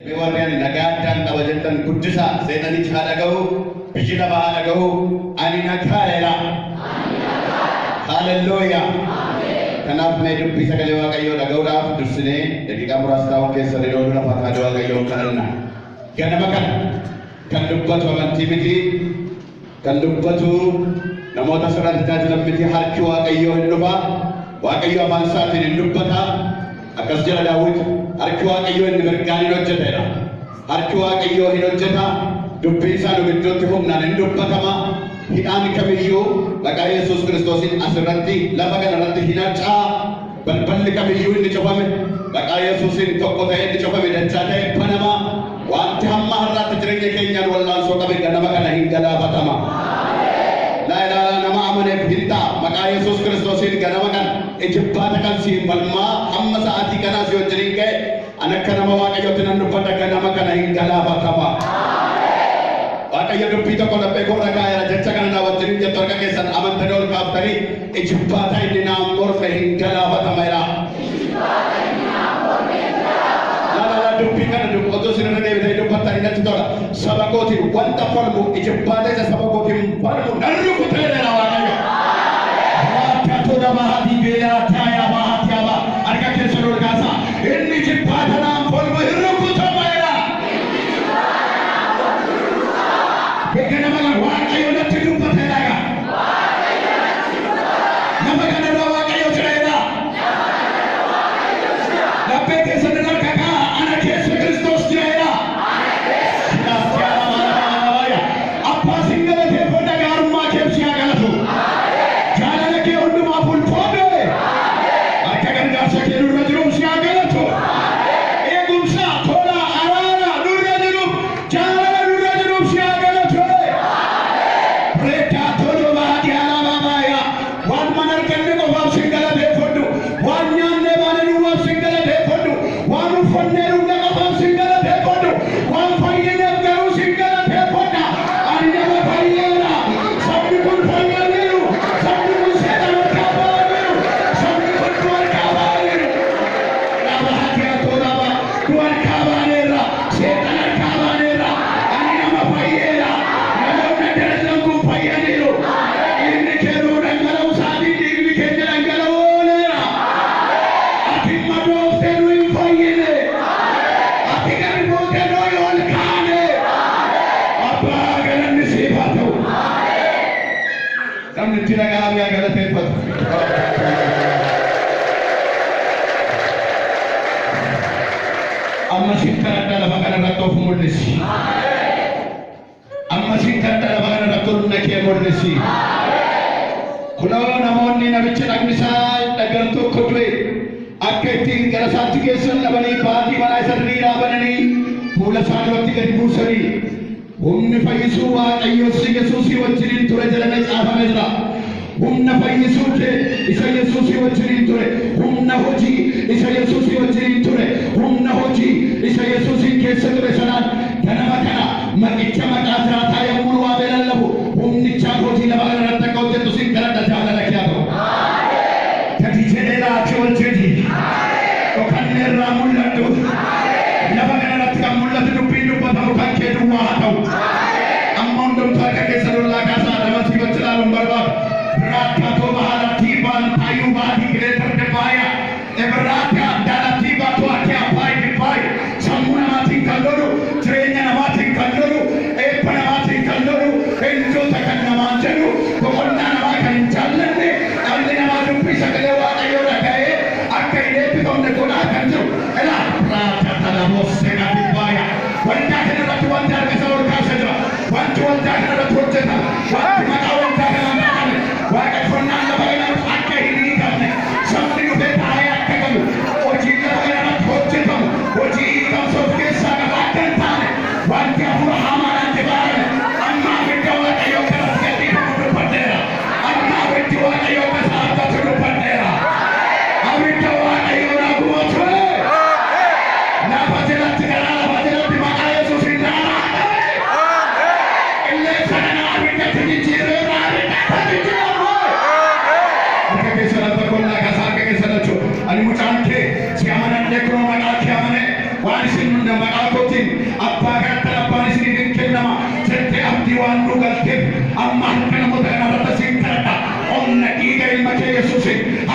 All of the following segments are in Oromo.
Warreen nagaadhaan qabajettan guddisa seenanichi haadha gahu bishii lafaa haadha gahu ani nagaadha. Hallelujah. Kanaaf mee dubbii sagalee Waaqayyoo dhaga'uudhaaf dursinee daqiiqaa muraasa taa'uun keessa yeroo dura fakkaatu Waaqayyoon kadhanna. Ganama kana kan dubbatu amantii miti, kan dubbatu namoota sirriitti tajaajilan miti. Harki Waaqayyoo hin dhufa. Waaqayyo afaan isaatiin hin dubbata. Akkas jedha Daawit, harki Waaqayyoo inni mirgaan hin hojjetedha. Harki Waaqayyoo hin hojjeta. Dubbii isaa nu gidduutti humnaan hin dubbatama. Hidhaan kamiyyuu maqaa Yesuus Kiristoosiin asirratti lafa kanarratti hin harcaa. Balballi kamiyyuu inni cufame maqaa Yesuusiin tokko ta'ee inni cufame dachaa ta'e banama. Wanti hamma har'aatti jireenya keenyaan wallaansoo qabe ganama kana hin galaafatama. Laa ilaalaa nama amaneef hin ta'a. Maqaa Yesuus Kiristoosiin ganama kana ijibbaata kan siin balmaa hamma sa'aatii kanaa si wajjin ga'e an akka nama Waaqayyootti nan dubbadha ganama kana hin galaafatama. Waaqayyo dubbii tokko laphee korra kaa'eera jecha kana naa wajjin jettu harka keessan amantanii ol kaaftanii ijibbaata inni naan morme hin galaafatameera. Dubbii kana otoo isin irra deebitanii dubbattanii natti tola. Saba kootiin wanta falmu ijibbaata isa saba kootiin falmu nan rukuteera Waaqayyo. Toda bahati bela taya bahati aba harka keessa ol kaasa inni ijibbaata naan falmu hin rukutameera. Ganama kana Waaqayyo natti dubbateera. Nama kanarra Waaqayyo jireera. Laphee keessa irra kakaa ana keessa Kiristoos jireera. Abbaa sin galateeffadha gaarummaa keessa yaa galatu. Jaalala kee hundumaaf ulfoodhe. Harka gargaarsa kee nurra jiruuf si haa galatu. Eegumsa tola araara nurra jiruuf jaalala nurra jiruuf si haa galatu. Reekaa toloo baadii alaabaa baay'aa waan mana arganne qofaaf sin galateeffadhu. Waan nyaanne baane duwwaaf sin galateeffadhu. Waan uffannee dhugna qofaaf sin galateeffadhu. Waan fayyineef garuu sin galateeffadha. Ani nama fayyeera. Sabni kun fayyaneeru. Sabni kun seetan harkaa baaneeru. Sabni kun du harkaa baaneeru. Lafa hatiyaa tooraba du harkaa baaneerra. Seetan harkaa baaneerra. Ani nama fayyeera. Namoonni dalagan kun fayyaneeru. Inni kennuu dhangala'u isaatii dhiigni keenya dhangala'ooneera. Ati madooftee nu hin fayyine. Ati gadi buutee nu hin ol kaane. Abbaa galanni siif haa ta'u. Namni itti dhaga'amee haa galateeffatu. Amma siin kadhadha lafa kanarratti of mul'isi. Amma siin kadhadha lafa kanarratti humna kee mul'isi. Kunoo namoonni namicha dhagni isaa dhagan tokko du'e akka ittiin gara isaatti geessan dhabanii baatii manaa isa diriiraa bananii fuula isaa duratti gadi buusanii humni fayyisuu Waaqayyoo si Yesuusii wajjiniin ture jedhamee caafame jira. Humna fayyisuu kee isa Yesuusii wajjiniin ture. Humna hojii isa Yesuusii wajjiniin ture. Humna hojii isa Yesuusii keessa ture sanaan ganama kana maqicha maqaa jiraataa yommuu waa beelallabu humnichaan hojii lafa kanarratti akka hojjettu sin kadhadha jaalala kee haa ta'u. Gadi jedhee laachee ol jedhi. Dhokannee irraa mul'adhu. Lafa kanarratti kan mul'atu dubbiin dubbatamu kan kee duwwaa haa ta'u. Amma hundumtuu harka keessa lollaa kaasaa namatti gocha ilaaluun barbaadu. Biraata toba haalatii baantaayyuu baatii gireetar debaaya. Ebiraata daalatii baatu ati abbaayi dibaayi. Sammuu namaatiin kan lolu, jireenya namaatiin kan lolu, eebba namaatiin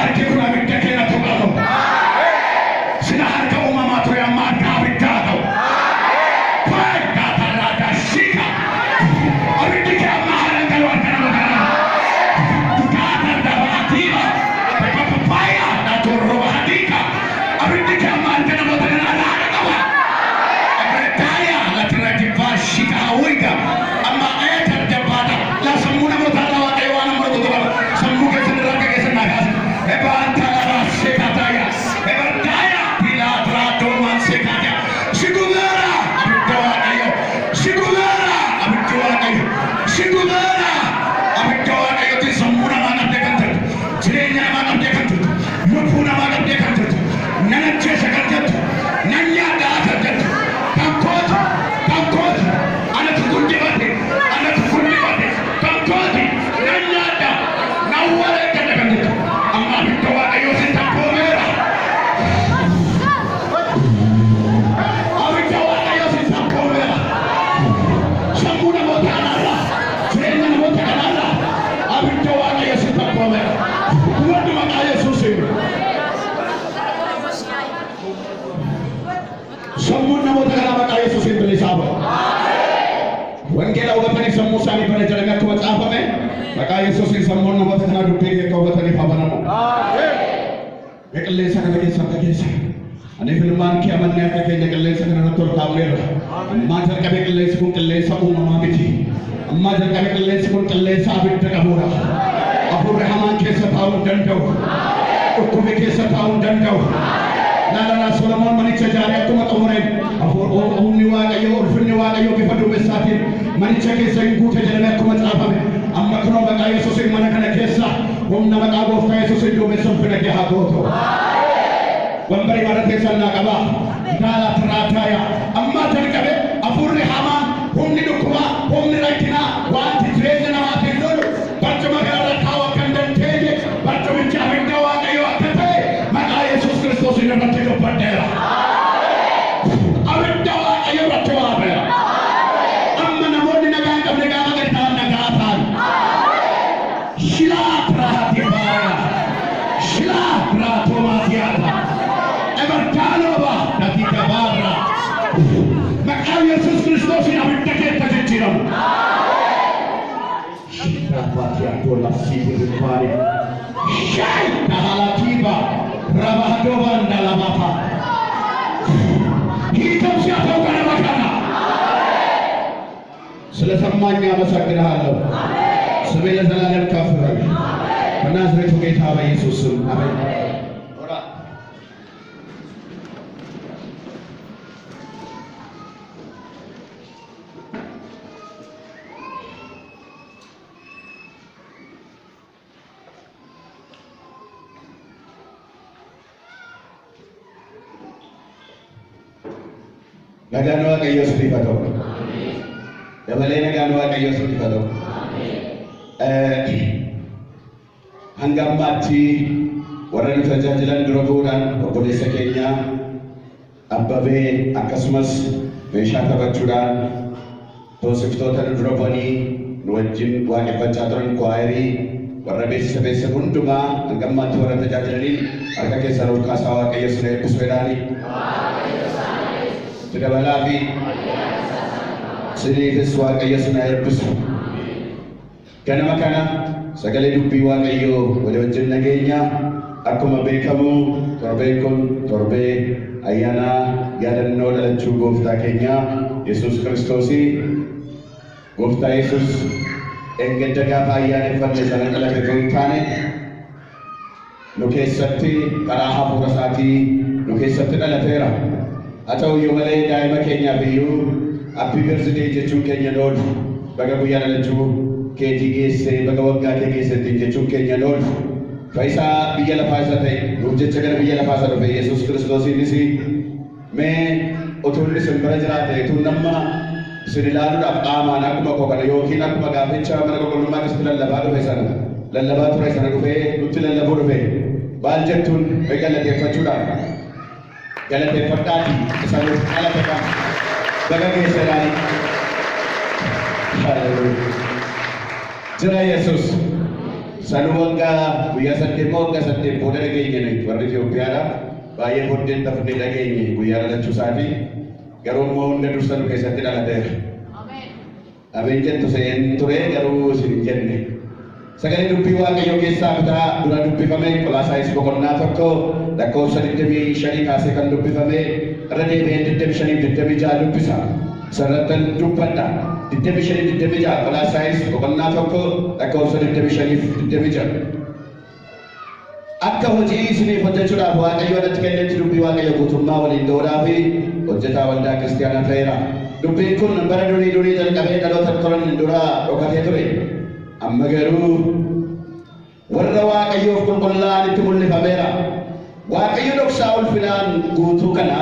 harki kun abidda keenya tuqatu. Sila harka uumamaa ture amma harka abiddaa ta'u. Faayiddaa tarraadhaa shika. Abiddi kee amma haran galu harka nama kanaa. Gaata dabaatiiba. Bakka pappaayyaa dhaaturroo hadiika. Abiddi kee amma harka namoota kanaa laala qaba. Abiddaaya latirra jibbaa shika hawwiga. Amma eetar jabbaata. La sammuu namoota irraa waaqayyo waan amma godhu qaba. Sammuu keessan irraa akka keessan naa kaasa. Ebaanta laraa shekataaya. Ebardaaya pilaa tiraatoomaan shekataaya. Shikuleera abidda waaqayyo. Shikuleera abidda waaqayyo. Shikuleera abidda waaqayyooti sammuu namaa qabdee kan jirtu. Jireenya namaa qabdee kan jirtu. Lubbuu namaa qabdee kan jirtu. Nan ajjeesa kan jirtu. Nan nyaadhaa kan jirtu. Kan kooti. Kan kooti. Anatu guddifate. Anatu guddifate. Kan kooti. Nan nyaadhaa. Nan wareeggadha kan jirtu. Amma abidda waaqayyoo si tabboomeera. Abidda waaqayyoo si tabboomeera. Sammuu namoota kanaarraa. Jireenya namoota kanaarraa. Abidda waaqayyoo si tabboomeera. Wanti maqaa Yesuusiin. Sammuun namoota kanaa maqaa Yesuusiin bilisaa ba'a. Wangeela hubatanii sammuu isaanii bana jedhamee akkuma caafame maqaa Yesuusiin sammuun namoota kanaa dubbii akka hubataniif haa banamu. Qilleensa kana keessa akka keessa. Ani filmaan kee amannee akka keenya qilleensa kana irratti ol kaa'amneerra. Ammaa jalqabee qilleensi kun qilleensa uumamaa miti. Ammaa jalqabee qilleensi kun qilleensa abidda qabuudha. Hafuurri hamaan keessa taa'uu hin danda'u. Dhukkubni keessa taa'uu hin danda'u. Laalala Solomoon manicha ijaaree akkuma xumureen humni waaqayyoo ulfinni waaqayyoo bifa duumessaatiin manicha keessa hin guute jedhamee akkuma caafame. Amma kunoo maqaa Yesuusiin mana kana keessa humna maqaa gooftaa Yesuusiin duumessa ulfina kee haa gootu. Wambarii mara keessan naa qabaa. Daala tiraataaya. Ammaa jalqabee hafuurri hamaan humni dhukkubaa humni rakkinaa wanti jireenya namaatiin lolu barcuma kanarra taa'uu akka hin dandeenye barcumichi abidda waaqayyoo akka ta'e maqaa Yesuus Kiristoosiin irratti dubbadheera. Abidda waaqayyoo irratti waabeera. Amma namoonni nagaa hin qabne gaafa gadi ta'an nagaa ta'an. Shilaa biraatii baaya. Shilaa biraatoomaa siyaasa. Ebartaanooba dati gabaarra. Maqaa Yesuus Kiristoosiin abidda keessa jijjiiramu. Shiraabaati addoola siiti riffaani. Shai kahalatiiba rabaadooban dalabata. Hiikamsi haa ta'u kana makana. ስለሰማኝ አመሰግንሃለሁ። ስሜ ለዘላለም ከፍ ይበል። በናዝሬቱ ጌታ በኢየሱስ ስም አሜን። Nagaan waaqayyoo siif haa ta'u. Dabalee nagaan waaqayyoo siif haa ta'u. Hanga ammaatti warra nu tajaajilan dura bu'uudhaan obboleessa keenya Abbabee akkasumas meeshaa taphachuudhaan toosiftoota nu dura bu'anii nu wajjin waaqeffachaa turan kwaayirii warra beeksisa hundumaa hanga ammaatti warra tajaajilaniin harka keessan ol kaasaa waaqayyo sin eebbisu jedhaanii. Dabalaa fi siniifis waaqayyo sin eebbisu. Ganama kana sagalee dubbii waaqayyoo walii wajjin nageenya akkuma beekamu torbeen kun torbee ayyaana yaadannoo dhalachuu gooftaa keenya Yesuus Kiristoosii. Gooftaa Yesuus engedda gaafa ayyaaneffanne sana dhalate osoo hin taane nu keessatti karaa hafuura isaatii nu keessatti dhalateera. Haa ta'u iyyuu malee daa'ima keenyaaf iyyuu happy birthday jechuun keenya oolu baga guyyaa dhalachuu keetii geessee baga waggaa kee geessetti jechuun keenya oolu faayisaa biyya lafaa isa ta'e nuuf jecha gara biyya lafaa isa dhufe Yesuus Kiristoosiinis mee utuu inni isin bira jiraate utuu nama isin ilaaluudhaaf qaamaan akkuma koo kana yookiin akkuma gaaficha mana qulqullummaa keessatti lallabaa ture sana dhufee nutti lallabuu dhufe maal jettuun galateeffachuudhaan galateeffadhaati isaanis galateeffama baga geessanii. Jira Yesuus Sanuwanga guyyaa saddeet moo waggaa saddeet booda dhageenye nuyi warri Itoophiyaadha. Baay'ee booddeen tafnee dhageenye guyyaa dhalachuu isaatii. Garuu immoo hunda dursa nu keessatti dhalateera. Abeen jettu seen ture garuu isin hin jenne. Sagalee dubbii Waaqayyoo keessaa kutaa dura dubbifame Qolaasaayis boqonnaa tokko lakkoofsa 25 kaasee kan dubbifame irra deebi'ee 25-26 dubbisa. Sararatan dubbadha. 25-26 Qolaasaayis boqonnaa tokko lakkoofsa 25-26. Akka hojii isiniif hojjechuudhaaf Waaqayyo irratti kennetti dubbii Waaqayyo guutummaa waliin ga'uudhaa fi hojjetaa waldaa kiristaanaa ta'eera. Dubbiin kun bara durii jalqabee dhaloota turan dura dhokatee ture. Amma garuu warra Waaqayyoof qulqullaa'an itti mul'ifameera. Waaqayyo dhoksaa ulfinaan guutuu kana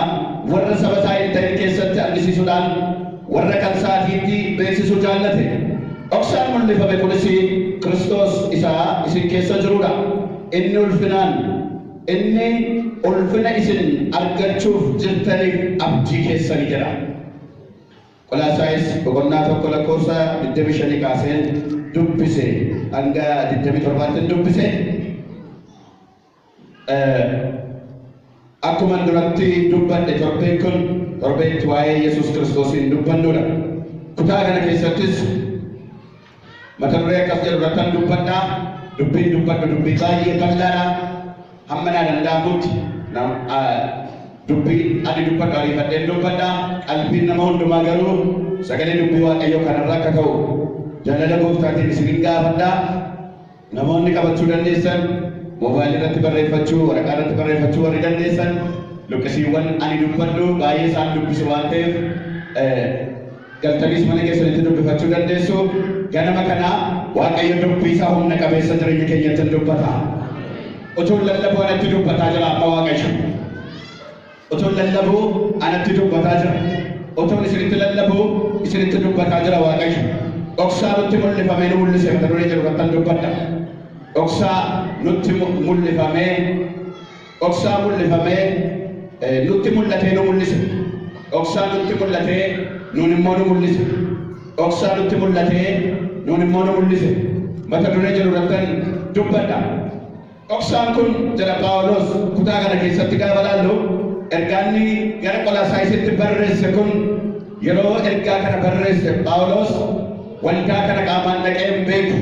warra saba isaa hin ta'in keessatti argisiisuudhaan warra kan isaatiitti beeksisuu jaallate. Dhoksaan mul'ifame kunis Kiristoos isaa isin keessa jirudha. Inni ulfina isin argachuuf jirtaniif abdii keessanii jedha. Qolaasaayis boqonnaa tokko lakkoofsa 25 kaaseen dubbise hanga 27 dubbise. Akkuma duratti dubbadhe torbeen kun torbeetti waa'ee Yesuus Kiristoosiin dubbannudha. Kutaa kana keessattis mata duree akkas jedhu irratti dubbadha. Dubbiin dubbadhu dubbii baay'ee bal'aadha. Hamma naa danda'amutti dubbii ani dubbadhu ariifadheen dubbadha. Qalbiin nama hundumaa garuu sagalee dubbii Waaqayyoo kanarra akka ta'u jaalala gooftaatiin isin gaafadha. Namoonni qabachuu dandeessan moobaayilii irratti barreeffachuu waraqaa irratti barreeffachuu warri dandeessan luqqisiiwwan ani dubbadhu baay'ee isaan dubbisu waan ta'eef galtaniis mana keessanitti dubbifachuu dandeessu. Ganama kana Waaqayyo dubbii isaa humna qabeessa jireenya keenyatti dubbata. Utuun lallabuu anatti dubbataa jira amma Waaqayyo. Utuun lallabuu anatti dubbataa jira. Utuun isinitti lallabuu isinitti dubbataa jira Waaqayyo. Dhoksaa nutti mul'ifamee nu mul'ise mata duree jedhu irratti dubbadha. Dhoksaa nutti mul'ifamee nutti mul'atee nu mul'ise. Dhoksaa nutti mul'atee nuun immoo nu mul'ise. Dhoksaa nutti mul'atee nuun immoo nu mul'ise. Mata duree jedhu irratti dubbadha. Dhoksaan kun jedha Phaawulos kutaa kana keessatti gaafa laallu ergaanni gara Qolaasaayisitti barreesse kun yeroo ergaa kana barreesse Phaawulos waldaa kana qaamaan dhaqee hin beeku.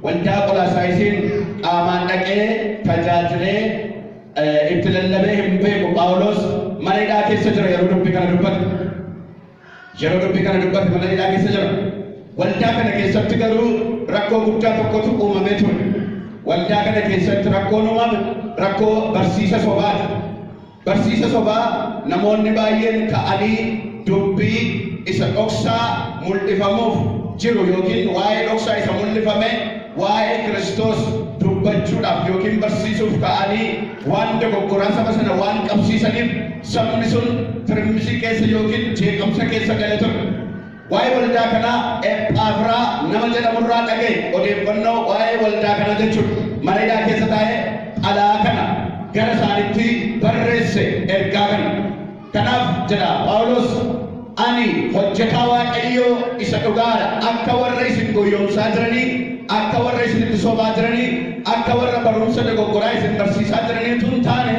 Waldaa Qolaasaayisiin qaamaan dhaqee tajaajilee itti lallabee hin beeku. Phaawulos mana hidhaa keessa jira yeroo dubbii kana dubbatu. Mana hidhaa keessa jira. Waldaa kana keessatti garuu rakkoo guddaa tokkotu uumamee ture. Waldaa kana keessatti rakkoon uumame rakkoo barsiisa sobaati. Barsiisa sobaa namoonni baay'een ka'anii dubbii isa dhoksaa mul'ifamuuf jiru yookiin waa'ee dhoksaa isa mul'ifame waa'ee Kiristoos dubbachuudhaaf yookiin barsiisuuf ka'anii waan dogoggoraa saba sana waan qabsiisaniif sabni sun firmisii keessa yookiin jeeqamsa keessa galee ture. Waa'ee waldaa kanaa Ephaafiraa nama jedhamurraa dhaga'e odeeffannoo waa'ee waldaa kanaa jechuudha. Mana hidhaa keessa taa'ee alaa kana gara isaanitti barreesse ergaa kana. Kanaaf jedha Phaawulos ani hojjetaa Waaqayyoo isa dhugaadha. Akka warra isin goyyoomsaa jiranii, akka warra isinitti sobaa jiranii, akka warra barumsa dogoggoraa isin barsiisaa jiranii tun taane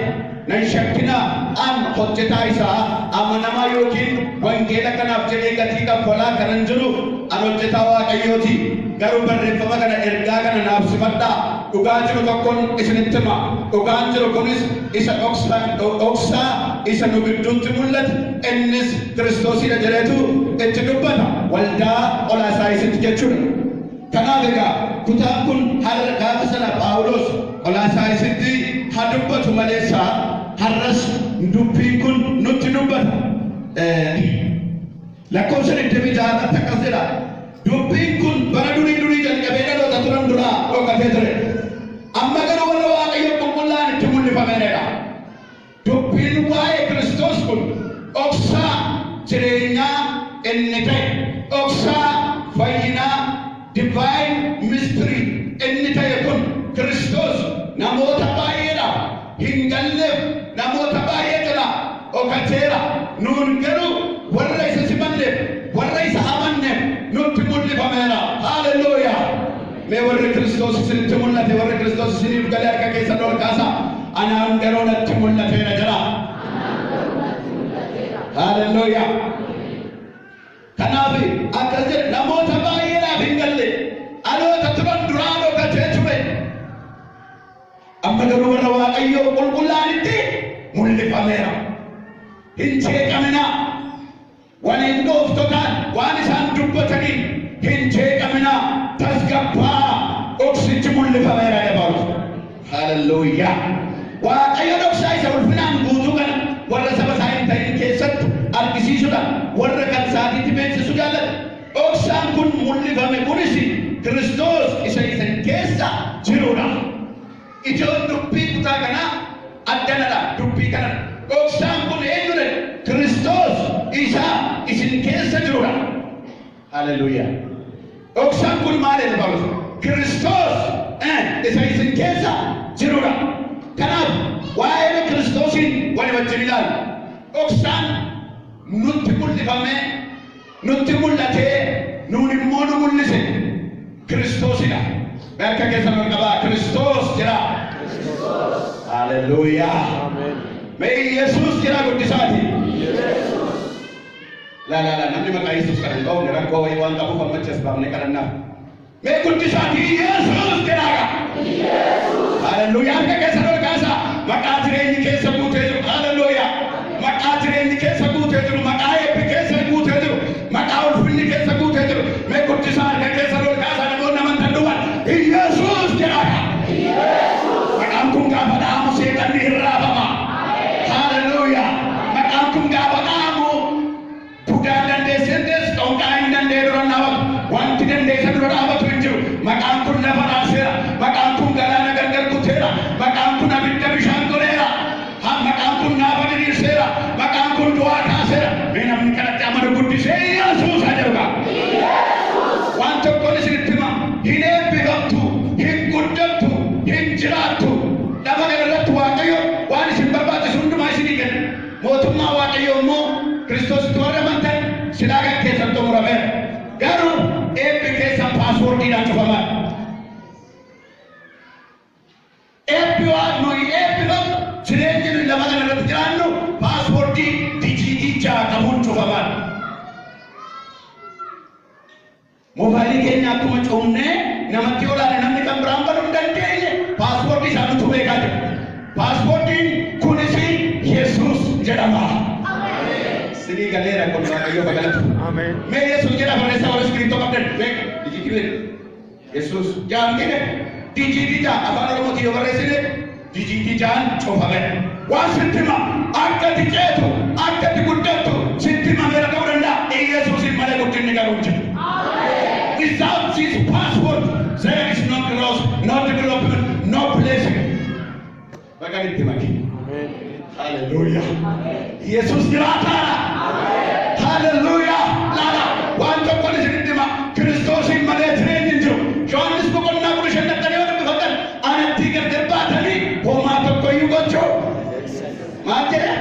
nan shakkina an hojjetaa isaa amanamaa yookiin wangeela kanaaf jedhee gatii kaffalaa kanan jiru an hojjetaa Waaqayyooti. Garuu barreeffama kana ergaa kana naaf simadhaa. Dhugaa jiru tokkoon isinitti hima. Dhugaan jiru kunis isa dhoksaa isa nu gidduutti mul'ate innis Kiristoosidha jedheetu itti dubbata. Waldaa Qolaasaayisitti jechuudha. Kanaaf egaa kutaan kun har'a gaafa sana Phaawulos Qolaasaayisitti haa dubbatu maleessaa har'as dubbiin kun nutti dubbata. Lakkoofsa 26 akkas jedha. Dubbiin kun bara durii jalqabee dhaloota turan duraa dhokatee ture. Amma garuu warra Waaqayyo qulqullaa'an itti mul'ifameera. Dubbiin waa'ee Kiristoos kun dhoksaa jireenyaa inni ta'e, dhoksaa fayyinaa divine mystery inni ta'e kun Kiristoos namoota baay'eedhaaf hin galleef namoota baay'ee jala dhokateera. Nuun garuu warra isa simanneef warra isa amanneef nutti mul'ifameera. Haalelooyaa! Mee warri Kiristoos isinitti mul'ate, warri Kiristoos isiniif galee harka keessan ol kaasa. Anaan garuu natti mul'ateera jira. Haaleluyyaa. Kanaaf akkas jedhe namoota baay'eedhaaf hin galle dhaloota turan duraa dhokatee ture. Amma garuu warra Waaqayyoo qulqullaa'anitti mul'ifameera. Hin jeeqaminaa. Waan hin dhooftotaan waan isaan dubbataniin hin jeeqaminaa. Tasgabbaa dhoksichi mul'ifameera jedhamu. Haaleluyyaa. Waaqayyo dhoksaa isa ulfinaan guutuu kana warra saba isaa hin ta'in keessatti argisiisuudhaan warra kan isaatiitti beeksisu jaallata. Dhoksaan kun mul'ifame kunis Kiristoos isa isin keessa jirudha. Ijoon dubbii kutaa kanaa addanadha. Dubbii kana dhoksaan kun eenyudha? Kiristoos isa isin keessa jirudha. Haaleluyyaa. Dhoksaan kun maal jedhamu? Kiristoos isa isin keessa jirudha. Kanaaf waa'ee Kiristoosiin wali wajjin ilaalu. Dhoksaan nutti mul'ifame, nutti mul'atee, nuun immoo nu mul'ise Kiristoosidha. Harka keessan ol qabaa. Kiristoos jira. Haaleluyyaa. Mee Yesuus jira guddisaati. Namni maqaa Yesuus kana hin qabu rakkoo wayii waan qabuuf ammatti as baafnee kadhannaaf. Mee guddisaati Yesuus jiraaga. Haaleluyyaa. Harka keessan ol kaasaa. Maqaa jireenyi keessa guutee jiru. Haaleluyyaa. Maqaa jireenyi keessa guutee jiru. Maqaa eebbi keessa guutee jiru. Maqaa ulfinni keessa guutee jiru. Mee guddisaa harka keessan ol kaasaa namoonni amantan dhuman. Yesuus jiraaga. Maqaan kun gaafa dhaamu seetanni hin raafama. Haaleluyyaa. Maqaan kun gaafa dhaamu budaa dandeessee dhonqaa hin dandeenye dura dhaabatu. Wanti dandeessa dura dhaabatu hin jiru. Maqaan kun lafa raaseera. Maqaan kun galaana gargar kuteera. Maqaan kun abidda bishaan godheera. Maqaan kun naafa diriirseera. Maqaan kun du'aa kaaseera. Mee namni kanatti amanu guddisee Yesuus haa jedhuudha. Waan tokkoon isinitti hima. Hin eebbifamtu, hin guddattu, hin jiraattu. Lafa kana irratti Waaqayyo waan isin barbaachisu hundumaa isinii kenna. Mootummaa Waaqayyoo immoo Kiristoositti warra amantan silaa kan keessan xumurameera. Garuu eebbi keessan paaspoortiidhaan cufamaa. Eebbi waan nuyi eebbifamu jireenyi nuyi lafa kana irratti jiraannu paaspoortii dijiitichaa qabuun cufamaa. Moobaayilii keenya akkuma cufnee namatti olaane namni kan biraan baluu hin dandeenye paaspoortii isaaniitu beekaa jiru. Paaspoortiin kunis Yesuus jedhama. Sinii galeera kun Waaqayyoo bagalatu. Mee Yesuus jedha barreessaa warra iskiriiptoo qabdan beeka dijiitii Yesuus jaamkine dijiitichaa afaan Oromootiin yoo barreessine dijiitichaan cufame. Waan sitti hima akka ati ceetu akka ati guddattu sitti himameera ta'uu danda'a. Yesuusin malee guddinni garuu hin jiru. Without this passport, there is no growth, no development, no blessing. Bagalitti maki. Hallelujah. Yesus jiraataadha. Hallelujah. Laala waan tokko isinitti hima Kiristoosiin malee jireenyi hin jiru. Yohaannis boqonnaa 15 yoo dubbifatan anatti gargar baatanii homaa tokko iyyuu gochuu. Maal jedhe?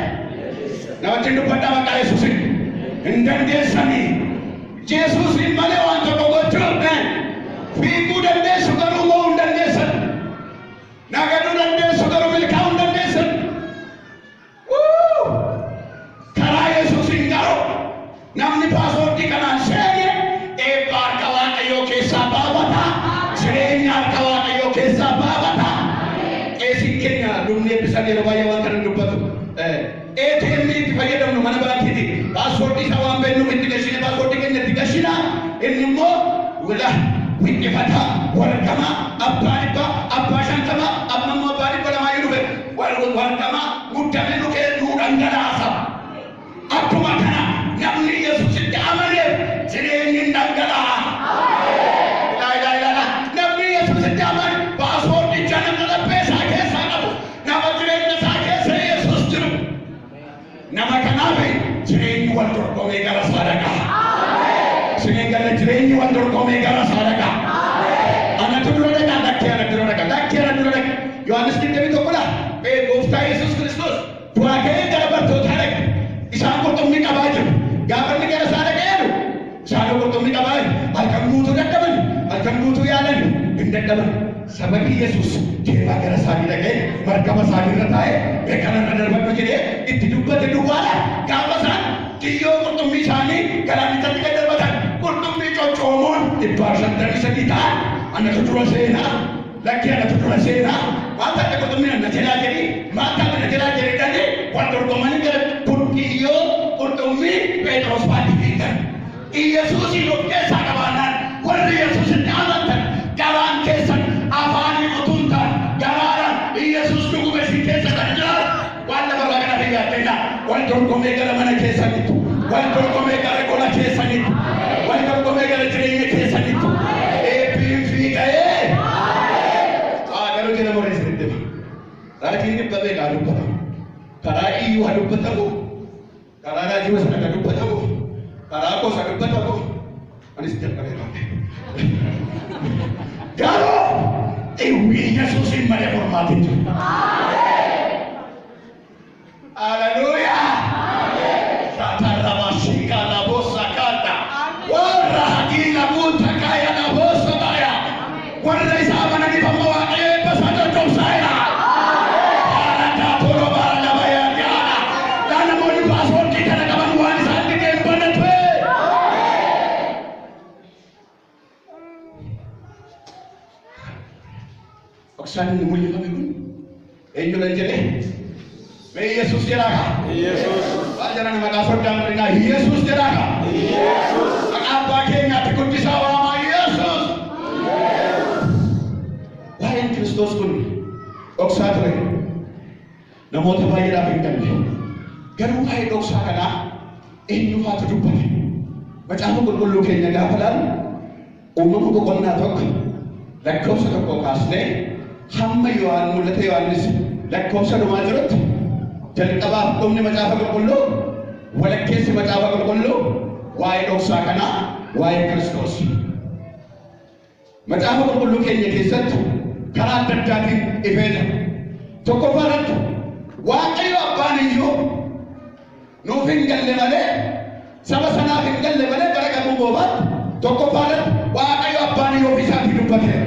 Namatti dubbadhaa maqaa Yesuusin. Hin dandeessanii. Yesuusin malee waan tokko gochuu fiiguu dandeessu garuu mo'uu hin dandeessan. Nagaduu dandeessu garuu milkaa'uu hin dandeessan. Karaa Yesuusin garuu namni paaspoortii kanaan seene eebba harka Waaqayyoo keessaa baafata. Jireenya harka Waaqayyoo keessaa baafata. Qeesiin keenya lubni eebbisan yeroo baay'ee waan kana dubbatu. ATM itti fayyadamnu mana baankiiti. Paaspoortii isaa waan beeknuuf itti gashine paaspoortii keenya itti gashina. Inni immoo wiqqifata warqama abbaa dhibba abbaa shantama amma immoo abbaa dhibba lamaa yoo dhufe warqama guddame nu dhangalaasa. Akkuma kana namni Yesuusitti amaneef jireenyi hin dhangalaa'a. Namni Yesuusitti amane paaspoorticha nama laphee isaa keessaa qabu nama jireenya isaa keessa Yesuus jiru. Nama kanaaf jireenyi wal dorgomee gara sadaqaa. Sehingga jireenyi wal dorgomee gara sadaqaa. Anatu dura dhagaa lakkee anatu dura dhagaa lakkee anatu dura dhagaa. Yohaannis 21 gooftaa Yesuus Kiristoos du'aa ka'ee gara bartootaa dhaqe. Isaan qurxummii qabaa jiru. Gaafa inni gara isaa dhaqee jedhu isaan qurxummii qabaa jiru. Halkan guutuu dadhaban halkan guutuu yaalan dadhaban sababii Yesuus deemaa gara isaanii dhaqee markaba isaanii irra taa'ee kanarra darbadhu jedhee itti dubbate duwwaadha. Gaafa isaan xiyyoo qurxummii isaanii galaanichatti gad darbatan qurxummii coccoomoon 553 ta'an anatu dura seenaa lakkii anatu dura seenaa maal ta'e qurxummii anna jalaa jedhii maal ta'e anna jalaa jedhii dhanii wal dorgomanii gara xiyyoo qurxummii Phexros faatti fiigan. Yesuusin of keessaa qabaannaan warri Yesuusitti amantan garaan keessan afaanii utuu hin taane garaadhaan Yesuus dhuguma isin keessa kan jiraatu waan lafarraa kana fayyaaddeenna wal dorgomee gara mana keessanitti wal dorgomee gara gola keessanitti wal dorgomee gara jireenya keessanitti eebbiin fiiga'ee garuu jala moreessanitti raajiin dhibbatee kaa dubbatamu karaa iyyuu haa dubbatamu karaa raajii sana haa dubbatamu karaa gosa dubbatamu anis jalqabee qabde garuu dhiwwii Yesuusin malee mormaatiin jiru. Hallelujah! Shatarraba shika la bossa kata warra hakila buta kaya la bossa baya warra isa amananii famma waaqee basata tobsaaya haala tolo bara la baya gaana dana moni paaspoortii kana qaban waan isaan dhigeen banatwe oksaan inni mul'ifame kun eenyuudha jedhee Yesus jedhaka. Yesus. Wajangan maka sodang mereka Yesus jedhaka. Yesus. Apa keenya guddisaa waamaa Yesus. Waa'een Kiristoos kun dhoksaa ture. Namoota baay'eedhaaf hin galle. Garuu waa'ee dhoksaa kanaa eenyufaatu dubbate. Macaafa qulqulluu keenya gaafa laalu uumama boqonnaa tokko lakkoofsa tokko kaasnee hamma mul'ata Yohaannis lakkoofsa dhumaa jirutti jalqabaaf dhumni macaafa qulqulluu walakkeessi macaafa qulqulluu waa'ee dhoksaa kanaa waa'ee Kiristoos. Macaafa qulqulluu keenya keessatti karaa adda addaatiin ifee jira. Tokkoffaarratti Waaqayyo abbaan iyyuu nuuf hin galle malee saba sanaaf hin galle malee bara qabuu boobaatti tokkoffaarratti Waaqayyo abbaan iyyuu ofiisaatii dubbateera.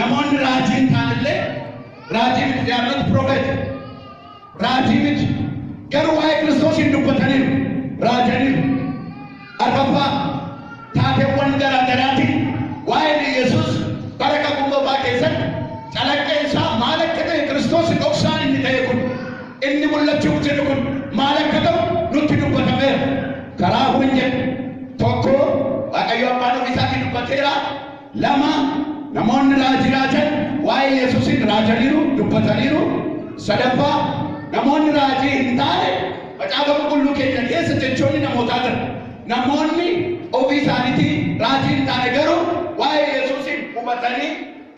namoonni raajiin taanillee raajii miti jaarratu profeet raajii miti garuu waa'ee Kiristoosiin dubbataniiru raajaniiru arfaffaa taateewwan garaagaraatiin waa'ee Yesuus bara kakuu keessatti calaqqee isaa maal akka ta'e Kiristoos dhoksaan inni ta'e kun inni mul'achuuf jedhu kun maal akka ta'u nutti dubbatameera karaa hundee tokko Waaqayyo abbaan ofii isaatiin dubbateera lama namoonni raajii raajan waa'ee Yesuusin raajaniiru dubbataniiru sadaffaa namoonni raajii hin taane macaafa qulqulluu keenya keessa jechoonni namootaa jira namoonni ofii isaaniitiin raajii hin taane garuu waa'ee Yesuusin hubatanii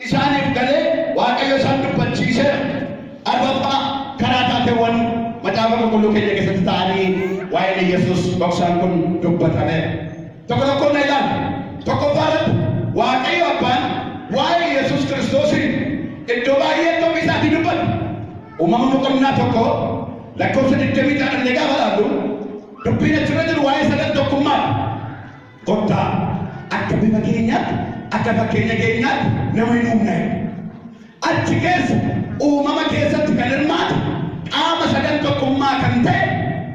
isaaniif galee Waaqayyo isaan dubbachiiseera arfaffaa karaa taateewwan macaafa qulqulluu keenya keessatti ta'anii waa'ee Yesuus dhoksaan kun dubbatameera tokko tokko na ilaalu tokkoffaadhaan Waaqayyo abbaan waa'ee Yesuus Kiristoosiin iddoo baay'ee ofii isaatii dubbata uumama boqonnaa tokko lakkoofsa 26 gaafa laallu dubbiin achirra jiru waa'ee sadan tokkummaa kottaa akka bifa keenyaatti akka fakkeenya keenyaatti nama hin uumne achi keessa uumama keessatti kan hirmaatu qaama sadan tokkummaa kan ta'e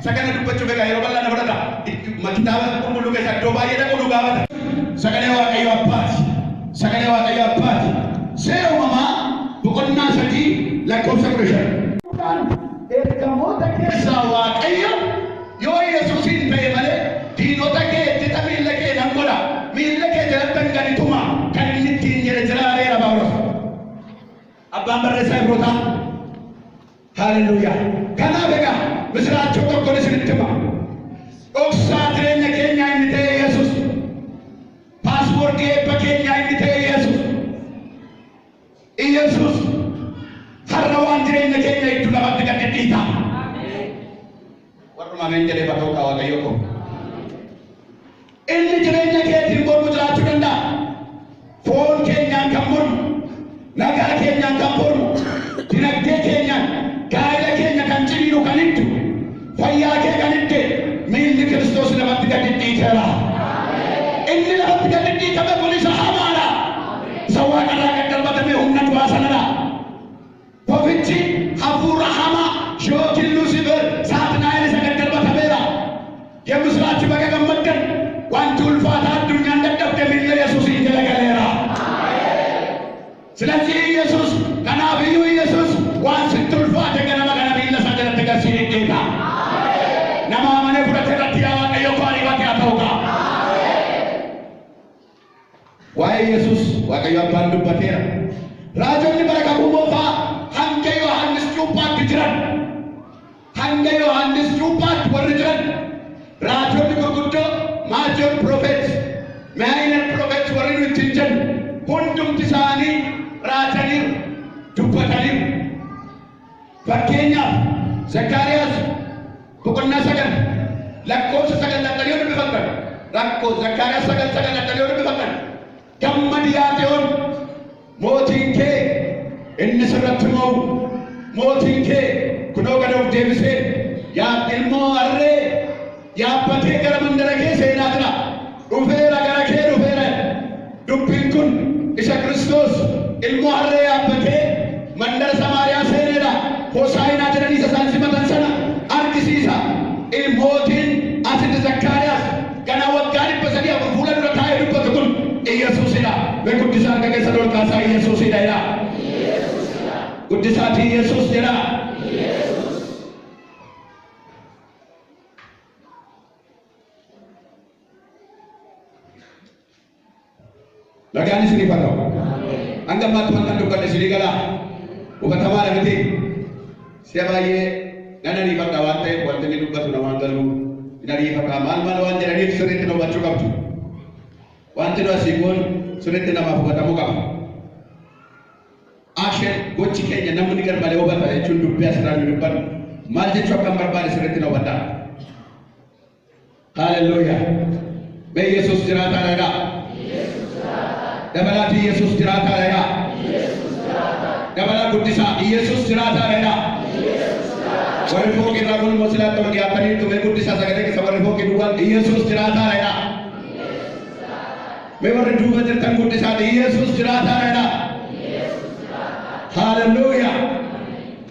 sagana dubbachuuf egaa yeroo bal'aa na fudhata kitaaba qulqulluu keessa iddoo baay'ee dhaquu nu gaafata sagalee Waaqayyo abbaati sagalee Waaqayyo abbaati seera uumamaa boqonnaa 3 lakkoofsa 15 ergamoota keessaa Waaqayyo yoo Yesuusin ta'e malee diinota kee itti miilla kee nan godha miilla kee jalatti ganituma kan inni ittiin jedhe jiraareera Phaawulos abbaan barreessaa Ibrootaa haleluuyaa kanaaf egaa misiraachuu tokkoon isinitti hima dhoksaa jireenya keenyaa inni ta'e Yesuus paaspoortii eebba keenyaa inni ta'e Yesuus har'a waan jireenya keenya itti lafatti gad dhiita warra ameen jedhee bakka Waaqayyo ko inni jireenya keetiin mormu jiraachuu danda'a foon keenyaan kan mormu nagaa keenyaan kan mormu dinagdee keenyaan gaa'ela keenya kan ciniinu kan ittu fayyaa kee kan itte miilli Kiristoos lafatti gad dhiiteera inni lafatti gad dhiitame kun isa hamaadha isa waaqarraa gad darbatame humna du'aa sanadha bofichi hafuura hamaa yookiin Luusifer Saatanaa'el isa gad darbatameera የምስራች በጋ ገመደን ዋንቱ ulfaata addunyaan dadhabde miilla Yesuusiin jala galeera ስለዚህ ኢየሱስ ከናብዩ ኢየሱስ waan sitti ulfaate ganama kana miilla isaa jalatti garsiin dhiita nama amanee fudhate irratti yaa Waaqayyo kwaanii baate haa ta'u kaa waa'ee Yesuus Waaqayyo abbaan dubbateera raajonni bara kakuu moofaa hanga Yohaannis cuuphaatti jiran hanga Yohaannis cuuphaatti warri jiran raajonni gurguddoo maajoon profeet meeyinen profeet warri nu ittiin jennu hundumti isaanii raajaniiru dubbataniiru fakkeenyaaf Zakkaariyaas boqonnaa 9 lakkoofsa 9 dhaqqalee dubbifatan rakkoo Zakkaariyaas 9 dhaqqalee dubbifatan gammadi yaateewwan mootiin kee inni sirratti moo'u mootiin kee kunoo gad of deebisee yaa ilmoo harree yaabbatee gara mandara kee seenaa jira dhufeera gara kee dhufeera dubbiin kun isa Kiristoos ilmoo harree yaabbatee mandara Samaariyaa seeneedha Hosaayinaa jedhanii isa isaan simatan sana argisiisa ilmootiin asitti Zakkaariyaas gana waggaa 300 fuula dura taa'ee dubbatu kun Yesuusidha beekuddisaa harka keessa ol kaasaa Yesuusidha jedha guddisaatii Yesuus jedha nagaan isiniif haa ta'u hanga ammaatti waan dubbanne isinii galaa hubatamaa miti si'a baay'ee nan ariifadha waan ta'eef wanti inni dubbatu namaan galuu hin ariifadha maal waan jedhaniif sirriitti nu hubachuu qabdu wanti nu asii kun sirriitti namaaf hubatamuu qaba action gochi keenya namni garmalee hubata jechuun dubbii asirraa nu dubbannu maal jechuu akkam barbaade sirriitti nu hubadhaa haleluuyaa mee Yesuus jiraataadha dabalaati Yesuus jiraataadha dabala guddisaa Yesuus jiraataadha warri fooqii irraa kun mosilaatti ol dhiyaatanii tumee guddisaa sagalee keessa warri fooqii duwwaan Yesuus jiraataadha mee warri duuba jirtan guddisaa Yesuus jiraataadha Hallelujah.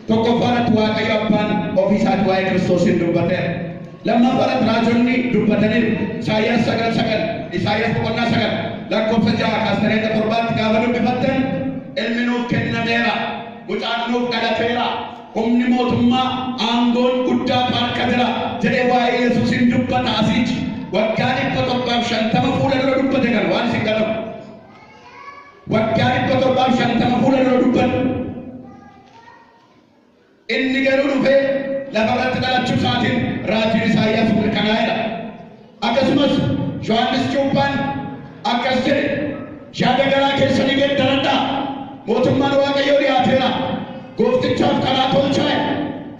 Tokko farat waaqayyo abbaan ofiisaatti waa'ee Kiristoosiin dubbate. Lamma farat raajonni dubbatanii Isaayyaas 9:9 Isaayyaas 9:9 lakkoofsa 6 kaastanii 7 gaafa dubbifattan ilmi nuuf kennameera mucaan nuuf dhalateera humni mootummaa aangoon guddaa harkateera jedhee waa'ee Yesuusiin dubbata asiichi waggaa 750 fuula dura dubbate kan waan isin galamu waggaa 750 fuula dura dubbate inni garuu dhufee lafarratti dhalachuu isaatiin raajiin Isaayyaas mirkanaa'eera. Akkasumas Yohaannis Cuuphaan akkas jedhe yaada garaa keessanii geeddaradhaa mootummaan Waaqayyoo dhiyaateera gooftichaaf karaa tolchaa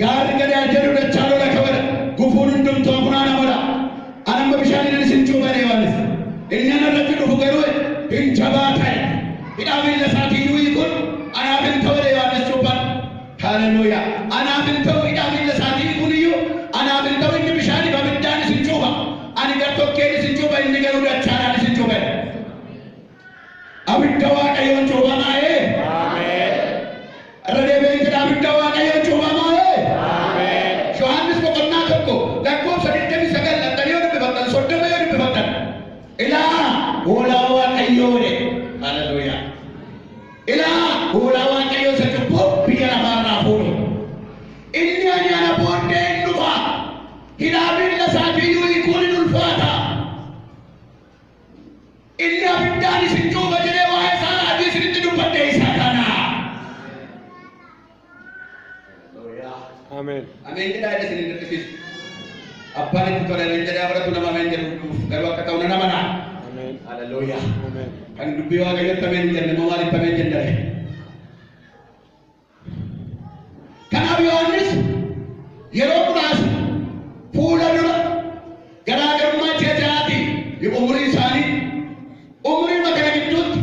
gaarri gadi jedhu dachaa lola kabada gufuun hundumtuu funaana mola anamma bishaaniin isin cuuphane Yohaannis inni anarratti dhufu garuu hin jabaa ta'e hidhaa miilla isaatii du'ii kun anaaf hin ta'u Yohaannis Cuuphaan. Hallelujah. Anaaf hin ta'u hidhaa miilla isaatii kun iyyuu anaaf hin ta'u inni bishaanii babiddaan isin cuupha ani gartokkeen isin cuupha inni garuu dachaadhaan isin cuupha. Abidda Waaqayyoon cuuphamaa'ee. Ameen. Irra deebi'ee jedha abidda Waaqayyoon cuuphamaa'ee. Ameen. Yohaannis boqonnaa tokko lakkoofsa 29 lattanii yoo dubbifattan 30 yoo dubbifattan ilaa hoolaa Waaqayyoo jedhe. Hallelujah. Ilaa hoolaa Waaqayyoo isa cubbuu biyya lafaarraa fuudhu. Inni ani ana booddee hin dhufa. Hidhaa miilla isaatii du'ii kun hin ulfaata. Inni abiddaan isin cuupha jedhee waa'ee isaa raajii isinitti dubbadhe isa kana. Ameen. Ameen jedhaa jedhe isin dirqisiisu. Abbaan itti tole ameen jedhaa baratu nama ameen jedhu garuu akka ta'u nan amanaa. Ameen. Hallelujah. Ameen. Kan dubbii Waaqayyootti ameen jenne moo maaliif ameen jennare? Kanaaf Yohaannis yeroo muraasa fuula dura garaagarummaa jechaati umurii isaanii umurii makana gidduutti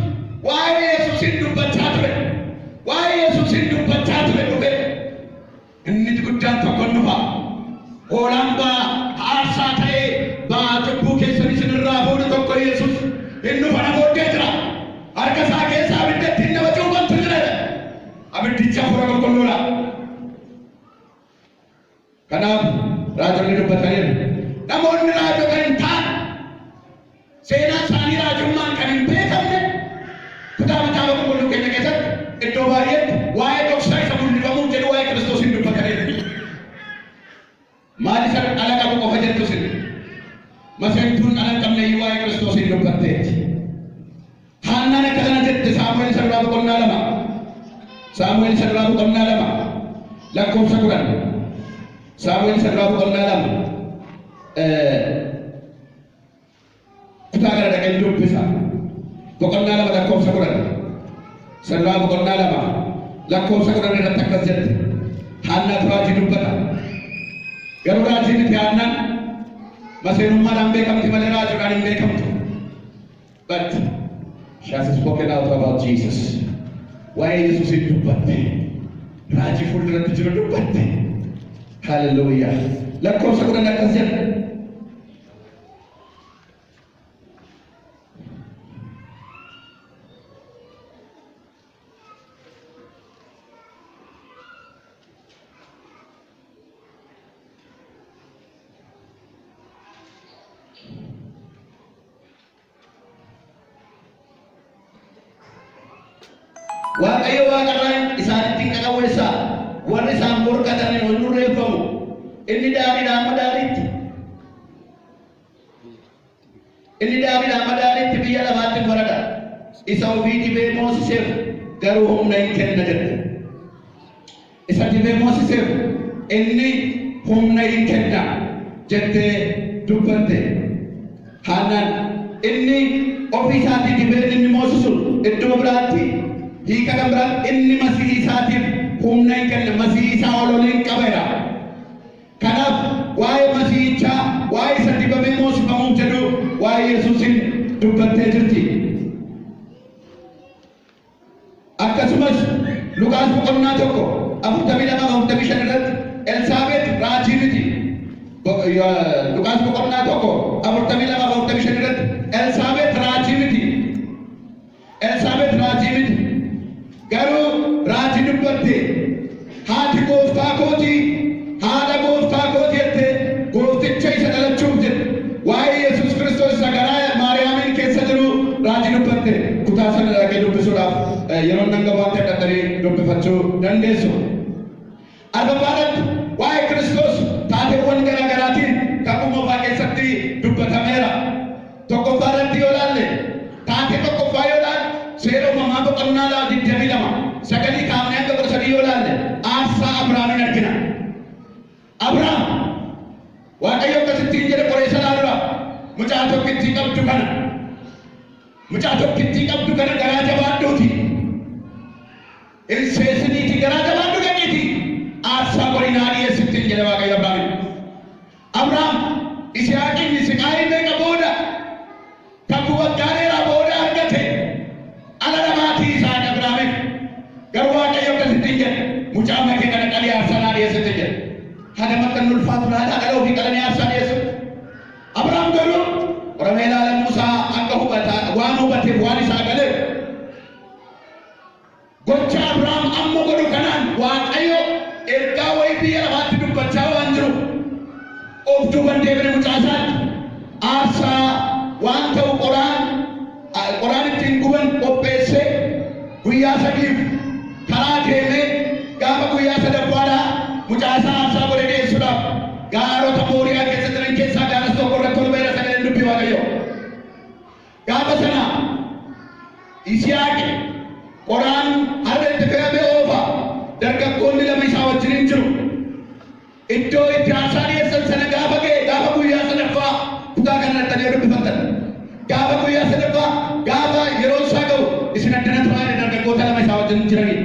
waa'ee Yesuusiin dubbachaa ture waa'ee Yesuusiin dubbachaa ture dhufe inni guddaan tokko dhufa hoolaan baa aarsaa ta'ee baa cubbuu keessan isinirraa fuudhu tokko Yesuus inni fana booddee jira harka isaa keessaa abiddatti hin nama cuuphantu jira abiddicha fuula qulqulluudha. Kanaaf raajonni dubbataniiru. Namoonni raajota hin taane seenaa isaanii raajummaan kan hin beekamne kutaa kitaaba qulqulluu keenya keessatti iddoo baay'eetti waa'ee dhoksaa isa mul'ifamuuf jedhu waa'ee Kiristoosiin dubbataniiru. Maal isa dhala qabu qofa jettu sin maseentuun dhala hin qabne iyyuu waa'ee Kiristoosiin dubbatteetti. Haannaan akka kana jette Saamu'eel isa duraa boqonnaa 2 Saamu'eel isa duraa boqonnaa 2 lakkoofsa 10 Saamu'eel isa duraa boqonnaa 2 kutaa gara dhaqee dubbisa boqonnaa 2 lakkoofsa 10 isa duraa boqonnaa 2 lakkoofsa 10 irratti akkas jette Haannatu raajii dubbata garuu raajii miti Haannaan maseenummaadhaan beekamti malee raajiidhaan hin beekamtu. But she has spoken out about Jesus. Waa'ee Yesuusiin dubbatte raajii fuulduratti jiru dubbatte. Hallelujah. Lakkoofsa 10 akkas jedha. Waaqayyo waaqarraan isaanitti hin qaqawweessaa warri isaan morkatanii ol nurreeffamu inni daadhiidhaan madaalitti biyya lafaatti farada isa ofii dibee moosiseef garuu humna hin kenna jedhe. Isa dibee moosiseef inni humna hin kenna jettee dubbatte. Haannaan inni ofii isaatii dibee inni moosisu iddoo biraatti hiika kan biraan inni masii isaatiif humna hin kenna masii isaa ololiin qabeera. Kanaaf waa'ee masiichaa waa'ee isa dibamee moosifamuuf jedhu waa'ee Yesuusiin dubbattee jirti. Akkasumas Luqaas boqonnaa 1:42-45 irratti Elsaabeet raajii miti. Luqaas boqonnaa 1:42-45 irratti Elsaabeet raajii miti. Elsaabeet raajii miti. Garuu raajii kutaa sana dhaqee dubbisuudhaaf yeroo nan gabaatti dhaqanii dubbifachuu dandeessu. Arbaffaadhaatti waa'ee Kiristoos taateewwan garaa garaatiin kakuu moofaa keessatti dubbatameera. Tokkoffaadhaatti yoo ilaalle taatee tokkoffaa yoo ilaalle seera uumamaa boqonnaa 22 sagalii kaafnee hanga 13 yoo ilaalle aarsaa Abrahaamin argina. Abrahaam Waaqayyo akkasittiin jedhe qoreessa laaludha. Mucaa tokkittii qabdu kana garaa jabaadhuuti. Ilseesiniiti garaa jabaadhu gadhiiti. Aarsaa qorinaa dhiyeessittiin jedhe Waaqayyo Abrahaamin. Abrahaam Yisihaaqin Yisihaaqin meeqa booda kakuu waggaa dheeraa booda argate. Ala namaatii Yisihaaq Abrahaamiif garuu Waaqayyo akkasittiin jedhe mucaa makee kana qalii aarsaa naa dhiyeessittiin jedhe. Hada makan ulfaatu laala kalau ofii qalanii aarsaa dhiyeessu. Abrahaam garuu Oromoo ilaalan Musaa akka waan hubateef waan isaa galee gocha Abrahaam amma godhu kanaan Waaqayyo ergaa wayii biyya lafaatti dubbachaa waan jiru of duuban deebine mucaa isaatti aarsaa waan ta'u qoraan ittiin guban qopheessee guyyaa sadiif karaa deemee gaafa guyyaa sadaffaadhaa mucaa isaa aarsaa godhe dhiyeessuudhaaf gaarota Mooriyaa keessa jiran keessaa gaaras tokko irratti ol ba'eera sagaleen dubbii Waaqayyo. Gaafa sana Yisihaaq qoraan har'a itti fe'amee oofa dargaggoonni lama isaa wajjin jiru. Iddoo itti aarsaa dhiyeessan sana gaafa ga'e gaafa guyyaa sadaffaa kutaa kanarratti alee dubbifatan. Gaafa guyyaa sadaffaa gaafa yeroo isaa ga'u isin addana turaa dargaggoota lama isaa wajjin jiranii.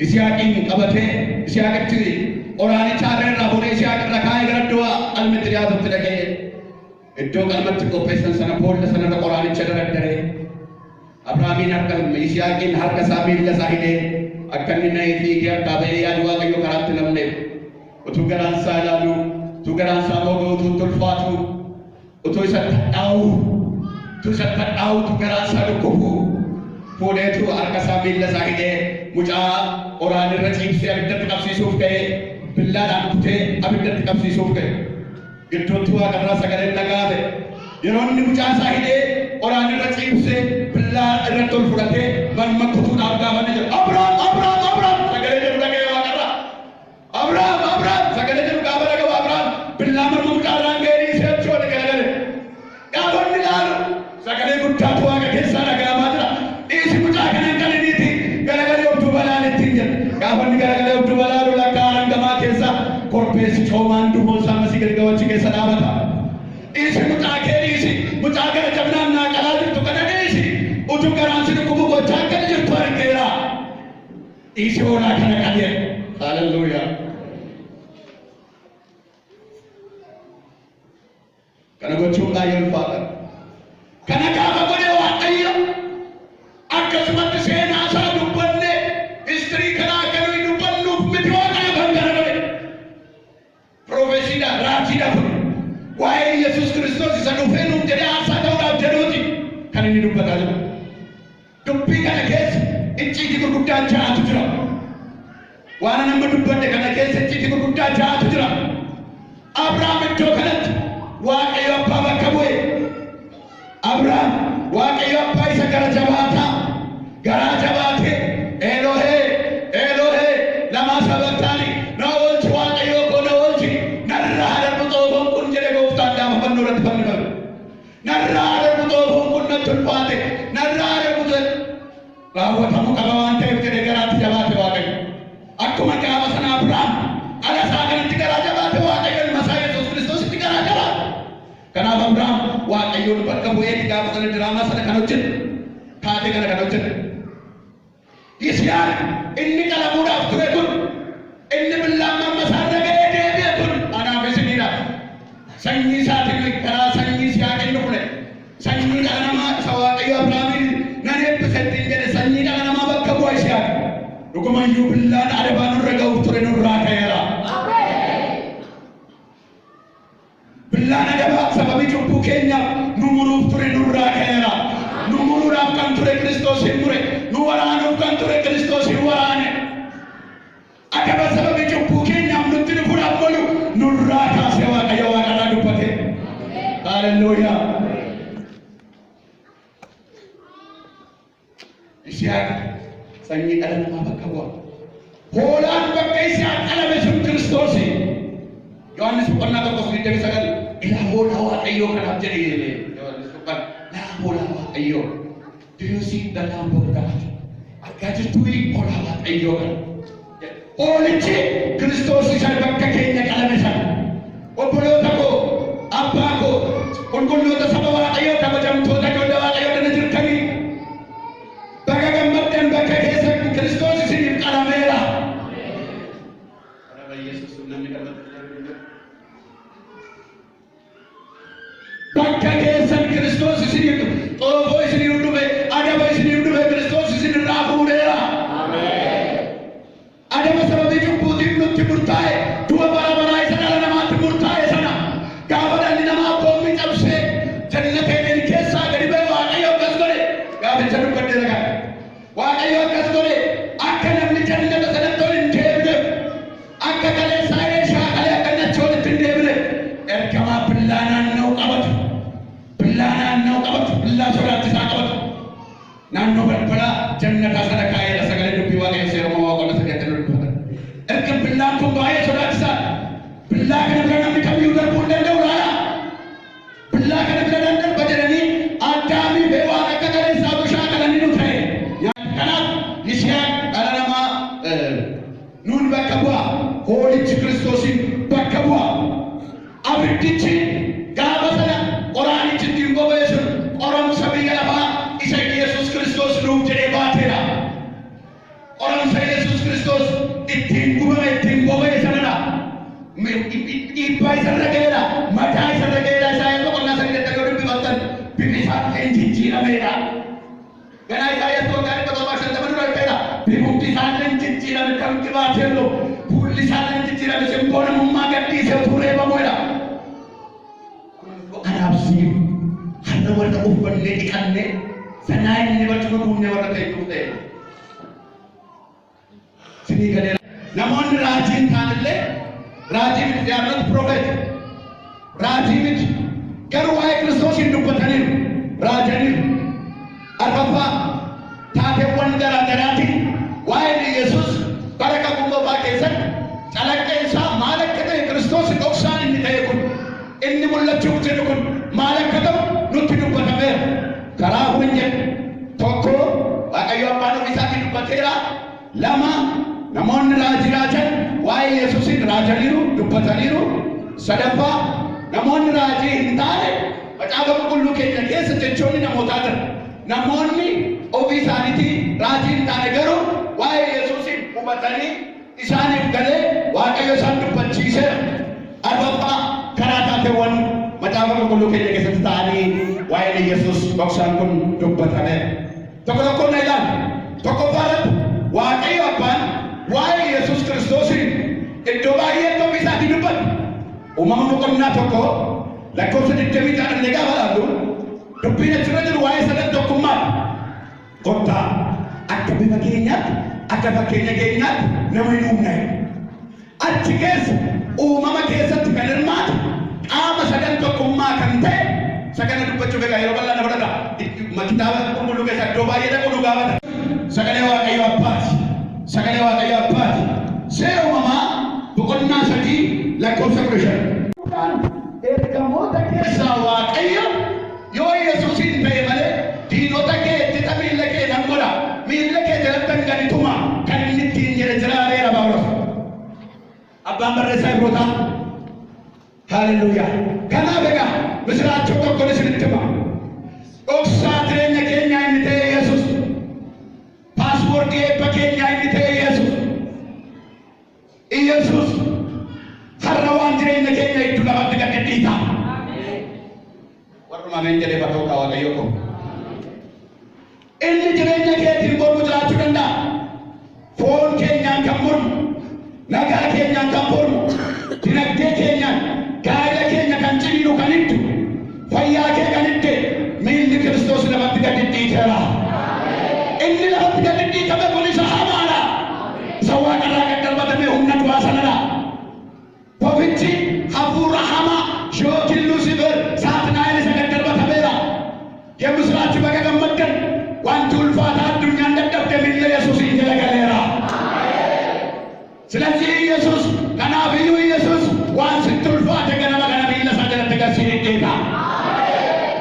Yisihaaqin qabatee Yisihaaqitti qoraanicha irraa fuudhee Yisihaaq irra kaa'ee gara iddoo qalmatti dhiyaatutti dhaqee iddoo qalmatti qopheessan sana boolla sanarra qoraanicha dardaree Abrahaamin harka Yisihaaqin harka isaa miilla isaa hidhee akka inni na'ee fiigee harkaa ba'ee yaadu Waaqayyo karaatti namneef utuu garaan isaa ilaalu utuu garaan isaa booga'u utuu ulfaatu utuu isa dhadhaa'u utuu garaan isaa dhukkubu fuudheetu harka isaa miilla isaa hidhee mucaa qoraan irra ciibsee abiddatti qabsiisuuf ka'ee billaadhaan kutee abiddatti qabsiisuuf ka'e. Gidduutti Waaqarraa sagaleen dhaga'ame. Yeroo inni mucaa isaa hidhee qoraan irra ciibsee billaa irratti ol fudhatee morma kutuudhaaf gaafanne jedhu Abrahaam sagalee jedhu dhaga'e Waaqarraa. Abrahaam sagalee jedhu gaafa dhaga'u Abrahaam billaa morma mucaarraan ga'ee dhiisee jechuudha galagale. Gaafa inni ilaalu sagalee guddaatu Waaqa keessaa dhaga'amaa jira. Dhiisi mucaa kana kan inni galagalee of duuba ilaalettiin jedha. Gaafa inni galagalee of duuba ilaalu lakkaa hangamaa keessa korbeessi coomaan dumoonsaa masii gargawachi keessa dhaabata. Dhiisi mucaa kee dhiisi mucaa gara jabnaan naa qalaa jirtu kana dhiisi utuu garaan si dhukkubu gochaa akkana jirtu argeera. Dhiisi hoolaa kana qalee. Haalelluuyaa. Kana gochuun baay'ee ulfaata. Kana gaafa godhe Waaqayyo akkasumatti seenaa isaa dubbanne istirii kanaa akka nuyi dubbannuuf miti Waaqayyo kan kana godhe. Profeesiidha raajiidha kun waa'ee Yesuus Kiristoos isa dhufee nuuf jedhee aarsaa ta'uudhaaf jedhuuti kan inni dubbataa jiru. Dubbii kana keessa icciitii gurguddaan ja'atu jira. Waan nama dubbanne kana keessa icciitii gurguddaa ja'atu jira. Abrahaam iddoo kanatti Waaqayyo abbaa bakka bu'e. Abrahaam Waaqayyo abbaa isa gara jabaataa garaa jabaatee Elohee lamaa sabaktaani na oolchi Waaqayyo koo na oolchi narraa darbu xoofoon kun jedhe gooftaan gaafa fannoo irratti fannifame. Narraa darbu xoofoon kun natti ulfaate narraa darbu raawwatamuu qaba waan ta'eef jedhe garaatti jabaate Waaqayyo. Akkuma gaafa sana Abrahaam ala isaa kanatti garaa jabaate Waaqayyo ilma isaa Yesuus Kiristoositti garaa jabaate. Kanaaf Abrahaam Waaqayyoon bakka bu'ee gaafa sana diraamaa sana kan hojjete taatee kana kan hojjete. Yisihaaq inni qalamuudhaaf ture kun inni billaan morma isaa irra ga'ee deebi'e kun anaaf isinidha. Sanyii isaatiin karaa sanyii Yisihaaq inni fudhe sanyii dhala namaa isa Waaqayyo Abrahaamiin nan eebbise ittiin jedhe sanyii dhala namaa bakka bu'a Yisihaaq. Dhugumayyuu billaan adabaa nurra ga'uuf ture nurraa ka'eera. Billaan adabaa sababii cubbuu keenyaaf nu muruuf ture nurraa ka'eera. Nu muruudhaaf kan ture Kiristoos hin mure. Nu waraanuuf kan ture Kiristoos hin waraane. Adaba sababii cubbuu keenyaaf nutti dhufuudhaaf malu nurraa kaasee Waaqayyo Waaqarraa dubbate. Haalelluuyaa. Yishaaq sanyii dhala namaa bakka bu'a. Hoolaan bakka isaa qalame sun Kiristoosi. Yohaannis boqonnaa tokko 29 ilaa hoolaa Waaqayyoo kanaaf jedhee Yohaannis boqonnaa ilaa hoolaa Waaqayyoo. Do you see the Lamb of God? Akka jirtu hoolaa Waaqayyoo kana. Hoolichi Kiristoos isa bakka keenya qalame sana. Obboloota koo, abbaa koo, qulqulloota saba Waaqayyoo kabajamtoota ijoollee Waaqayyoo kana jirtanii bakka gammaddan bakka keessa Kiristoos isiniif qalameera. Bara Yesuus namni qalame bakka keessan Kiristoos isiniif xoofoo isiniif dhufe adaba isiniif dhufe Kiristoos isinirraa fuudheera. Adaba sababii cubbuutiif nutti murtaa'e du'a bara baraa isa dhala namaatti murtaa'e sana gaafa dhalli namaa boommi cabsee jannata Eden keessaa gadi ba'e Waaqayyo akkas godhe gaafa isa dubbadde dhagaa Waaqayyo akkas godhe akka namni jannata sanatti ol hin deebine akka kaleessaa shaakalee akka nachi walitti hin deebine ergamaa billaa naannoo qabatu billaa sodaachisaa qabatu naannoo balbalaa jannataa sana kaa'eera sagalee dubbii Waaqayyo seeruma waaqonna sadeetti erga billaan kun baay'ee sodaachisaa billaa kana bira namni kamiyyuu darbuu hin danda'u laala billaa kana bira darba jedhanii Addaamii fi Hewaan akka kaleessaa shaakalanii nu ta'e kanaaf Yishaaq dhala namaa nuun bakka bu'a hoolichi Kiristoosiin bakka bu'a abiddichi gaafa sana qoraanichi ittiin boba'e sun qoromsa biyya lafaa isa Yesuus Kiristoos nuuf jedhee baateera qoromsa Yesuus Kiristoos ittiin gubame ittiin boba'e sanadha dhiibbaa isarra ga'eedha mataa isarra ga'eedha Isaayyaas boqonnaa 8 yoo dubbifattan bifa isaallee jijjiirameedha ganaa Isaayyaas boqonnaa 750 dura ta'eedha bifumti isaallee jijjiirame kamti baateello fuulli isaallee jijjiirame simboo namummaa gadhiisee tureeffamuudha kanaaf siif har'a warra uffannee dhiqannee sanaa inni barcuma buunee warra ta'e ta'e sinii galee namoonni raajiin taanillee raajii miti jaarratti profeet raajii miti garuu waa'ee Kiristoosiin dubbataniiru raajaniiru arfaffaa taateewwan garaa garaatiin waa'ee Yesuus bara kakuu keessatti calaqqeen isaa maal akka ta'e Kiristoos dhoksaan inni ta'e kun inni mul'achuuf jedhu kun maal akka ta'u nutti dubbatameera karaa hunje tokko Waaqayyo abbaan ofii isaatiin dubbateera lama namoonni raajan waa'ee Yesuusiin raajaniiru dubbataniiru sadaffaa namoonni raajii hin taane macaafa qulqulluu keenya keessa jechoonni namootaa jira namoonni ofii isaaniitii raajii hin taane garuu waa'ee Yesuusiin hubatanii isaaniif galee Waaqayyo isaan dubbachiiseera arfaffaa karaa taateewwan macaafa qulqulluu keenya keessatti ta'anii waa'ee Yesuus dhoksaan kun dubbatame tokko tokkoon na ilaala tokkoffaarratti Waaqayyo abbaan waa'ee Yesuus Kiristoosiin iddoo baay'eetti ofii isaatii dubbata uumama boqonnaa tokko lakkoofsa 26 gaafa laallu dubbiin achirra jiru waa'ee sadan tokkummaadha kottaa akka bifa keenyaatti akka fakkeenya keenyaatti nama hin uumne achi keessa uumama keessatti kan hirmaatu qaama sadan tokkummaa kan ta'e sagana dubbachuuf egaa yeroo bal'aa na fudhata kitaaba qulqulluu keessa iddoo baay'ee dhaquu nu gaafata sagalee Waaqayyo abbaati sagalee Waaqayyo abbaati seera uumamaa boqonnaa 3 lakkoofsa 15 ergamoota keessaa Waaqayyo yoo Yesuusiin ta'e malee diinota kee ittisa miilla kee nan godha miilla kee jalatti gadi tuma kan inni ittiin jedhe jiraareera Phaawulos abbaan barreessaa Ibrootaa haalleluuyaa kanaaf egaa misiraachoo tokkoon isinitti hima dhoksaa jireenya keenyaa inni ta'e Yesuus paaspoortii eebba keenyaa inni ta'e Yesuus har'a waan jireenya keenya itti lafatti gadi dhiita warruma ameen jedhee bakka Waaqayyo ko inni jireenya keetiin mormu jiraachuu danda'a foon keenyaan kan mormu nagaa keenyaan kan mormu dinagdee keenyaan gaa'ela keenya kan ciniinu kan ittu fayyaa kee kan itte miilli Kiristoos lafatti gadi dhiiteera inni lafatti gadi dhiitame kun isa hamaadha isa waaqarraa gad darbatame humna du'aa sanadha bofichi hafuura hamaa yookiin Luusifer Saatanaa'el isa gad darbatameera የምስራች በገገመደን ዋንቱ ulfaataa addunyaan dadhabu Yesus kanafiyyuu Yesus waan sitti ulfaate ganama kana miilla isaa jalatti garsiin hidheeta.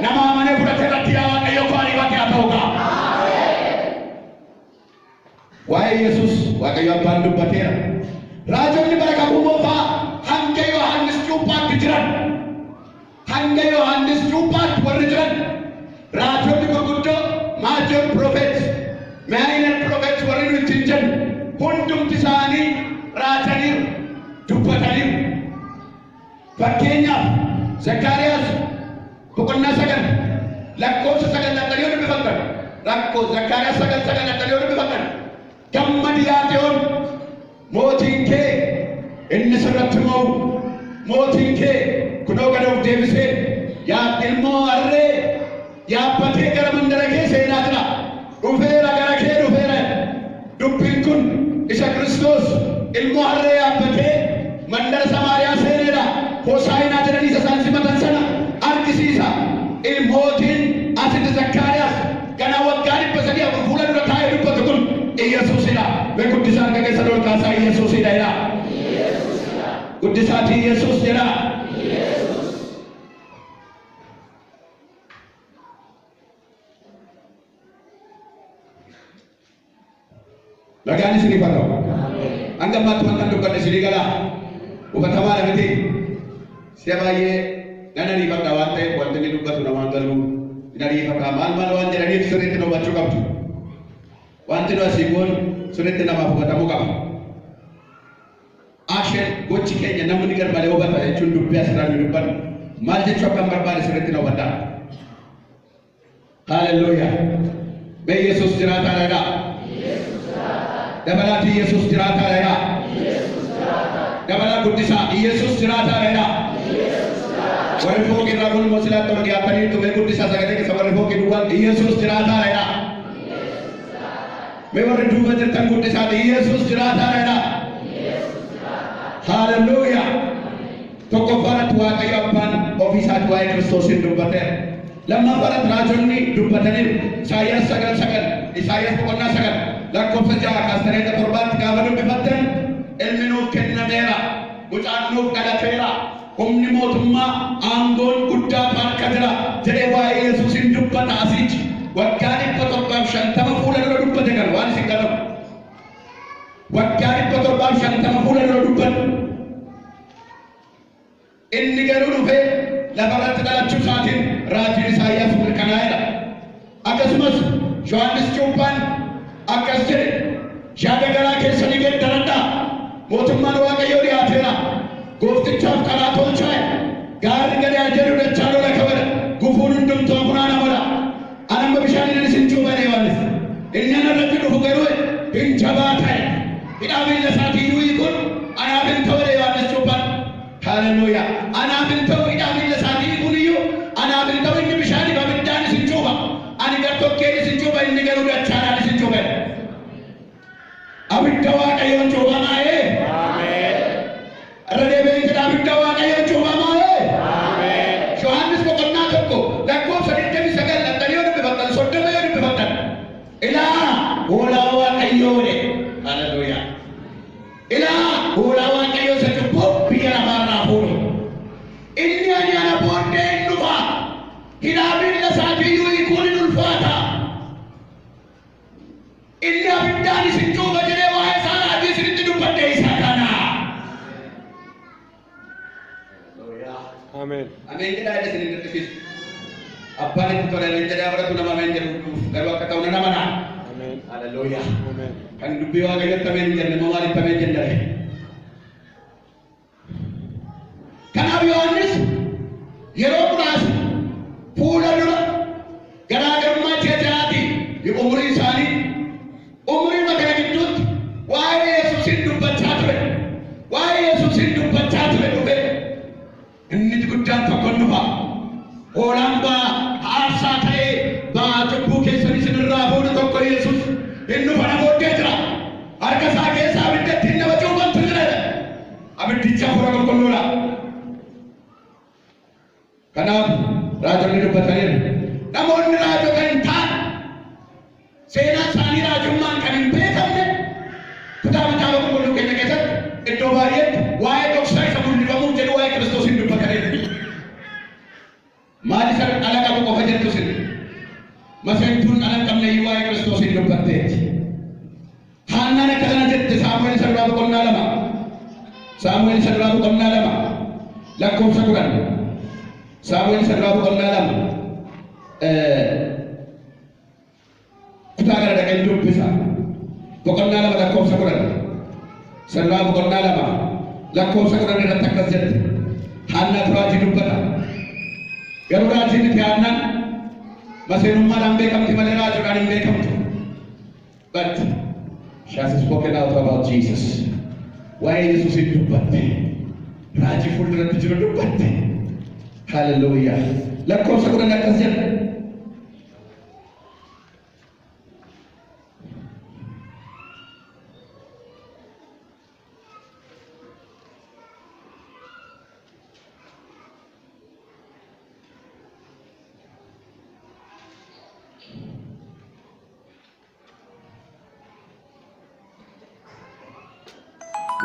Nama amanee fudhate irratti yaa Waaqayyo faarii waaqni haa ta'u kaa. Waa'ee Yesus Waaqayyo abbaan dubbateera. Raajonni bara kakuu moofaa hanga Yohaannis cuuphaatti jiran. Hanga Yohaannis cuuphaatti warri jiran. Raajonni gurguddoo major prophets, minor prophets warri nuti hin jennu hundumti isaanii raajaniiru, dubbataniiru. Fakkeenyaaf Zakkaariyaas boqonnaa 9 lakkoofsa 9 yoo dubbifatan rakkoo Zakkaariyaas 9 yoo dubbifatan gammadi yaa Xiyoon mootiin kee inni sirratti mo'u mootiin kee kunoo gad of deebisee yaa ilmoo harree yaabbatee gara mandara kee seenaa jira. Dhufeera gara kee dhufeera. Dubbiin kun isa Kiristoos ilmoo harree yaabbatee mandara Samaariyaa seeneedha. Hoosaa'inaa jedhanii isa isaan simatan sana argisiisa. Ilmootiin asitti Zakkaariyaas gana waggaa 300 fuula dura taa'ee dubbatu kun Yesuusidha. Mee guddisaa harka keessa ol kaasaa Yesuusidha jedha. Guddisaatii Yesuus jedha. Lagaan isinii fata'u. Hanga ammaatti wantan dubbadhe isinii galaa. Ufatamaa dhabate si'a baay'ee nan ariifadha waan ta'eef wanti inni dubbatu namaan galuu hin ariifadha. Maal waan jedhaniif sirriitti nu hubachuu qabdu. Wanti nu asii goon sirriitti namaaf hubatamuu qaba. Asheen gochi keenya namni garmalee hubata jechuun dubbii asirraa nu dubbannu maal jechuu akkan barbaade sirriitti nu hubadhaa. Haaleluyyaa. Mee Yesuus jiraataadha. Dabalati Yesus jirata raya. Dabala guddisa Yesus jirata raya. Warri foki ragun masilat tor diatani tu me guddisa sagade ke warri foki duwan Yesus jirata raya. Me warri duwa jirtan guddisa Yesus jirata raya. Hallelujah. Tokko farat Waaqayyo abbaan ofisa waa'ee Kiristoosin dubbate. Lamma farat raajonni dubbatanii Isaayyaas 9 Isaayyaas boqonnaa 9 lakkoofsa 6 kaasanii torbaatti gaafa dubbifatan ilmi nuuf kennameera mucaan nuuf dhalateera humni mootummaa aangoon guddaa harka jira jedhee waa'ee Yesuusin dubbata asitti waggaa 750 fuula dura dubbate kan waan isin galamu waggaa 750 fuula dura dubbate inni garuu dhufee lafarratti dhalachuu isaatiin raajiin Isaayyaas mirkanaa'eera. Akkasumas Yohaannis cuuphaan akkas jedhe yaada garaa keessanii geeddaradhaa mootummaan Waaqayyoo dhiyaateera gooftichaaf karaa tolchaa gaarri gadi jedhu dachaa lola kabada gufuun hundumtuu funaanamadha. Anamma bishaaniin isin cuuphane Yohaannis inni anarratti dhufu garuu hin jabaa ta'e hidhaa miilla isaatii iyyuu kun anaaf hin ta'u Yohaannis cuuphaan. Hallelujah. Anaaf hin ta'u hidhaa miilla isaatii kun iyyuu anaaf hin ta'u inni bishaanii babiddaan isin cuupha ani gartokkeen isin cuupha inni garuu dachaadhaan isin cuuphe. Abidda Waaqayyoon cuuphamaa'ee. Ameen. Radebeen jedha abidda Waaqayyoon cuuphamaa'ee. Ameen. Yohaannis boqonnaa 1 lakkoofsa 29 lattanii yoo dubbifatan 30 yoo dubbifatan ilaa hoolaa Waaqayyoo jedhe. Hallelujah. Ilaa hoolaa Waaqayyoo isa cubbuu biyya lafaarraa fuudhu. Inni ani ana booddee hin dhufa. Hidhaa miilla isaatii iyyuu hiikuun hin ulfaata. Inni abiddaan isin cuupha jedhee waa'ee isaa raajii isinitti dubbadhe isa kana. Ameen. Ameen jedhaa isin hin dirqisiisu. Abbaan itti tolan jedhaa fudhatu nama ameen jedhu garuu akka ta'u nama naa. Ameen. Hallelujah. Ameen. Kan dubbii Waaqayyotti ameen jenne moo maaliif ameen jennare? Kanaaf Yohaannis yeroo muraasa fuula dura garaagarummaa jajaatii umurii isaanii umurii makana gidduutti waa'ee Yesuusin dubbachaa ture. Waa'ee Yesuusin dubbachaa ture dhufe inni guddaan tokko dhufa. Hoolaan baa aarsaa ta'ee baa cubbuu keessan isinirraa fuudhu tokko Yesuus hin dhufa na booddee jira. Harka isaa keessaa abiddatti hin nama cuuphantu jira. Abiddicha hafuura qulqulluudha. Kanaaf raajonni dubbataniiru. Namoonni raajota hin taane seenaa isaanii raajummaan kan hin beekamne kitaaba qulqulluu keenya keessatti iddoo yeroo baay'ee waa'ee dhoksaa isa mul'ifamuuf jedhu waa'ee Kiristoosiin dubbatanii maal isa ala qabu qofa jettu sin maseentuun ala qabne waa'ee Kiristoosiin dubbatteeti. Haannaan akka kana jette Saamu'eel isa duraa boqonnaa 2 Saamu'eel isa duraa boqonnaa 2 lakkoofsa 10 Saamu'eel isa duraa boqonnaa 2 kutaa kana dhaqee dubbisa boqonnaa 2 lakkoofsa 10 Sarraa boqonnaa 2 lakkoofsa 10 irratti akkas jette Haannaa raajii dubbata garuu raajiin itti Haannaan maseenummaadhaan beekamti malee raajiidhaan hin beekamtu. But she has spoken out about Jesus. Waa'ee Yesuusin dubbatte raajii fuulduratti jiru dubbatte. Hallelujah. Lakkoofsa 10 akkas jedha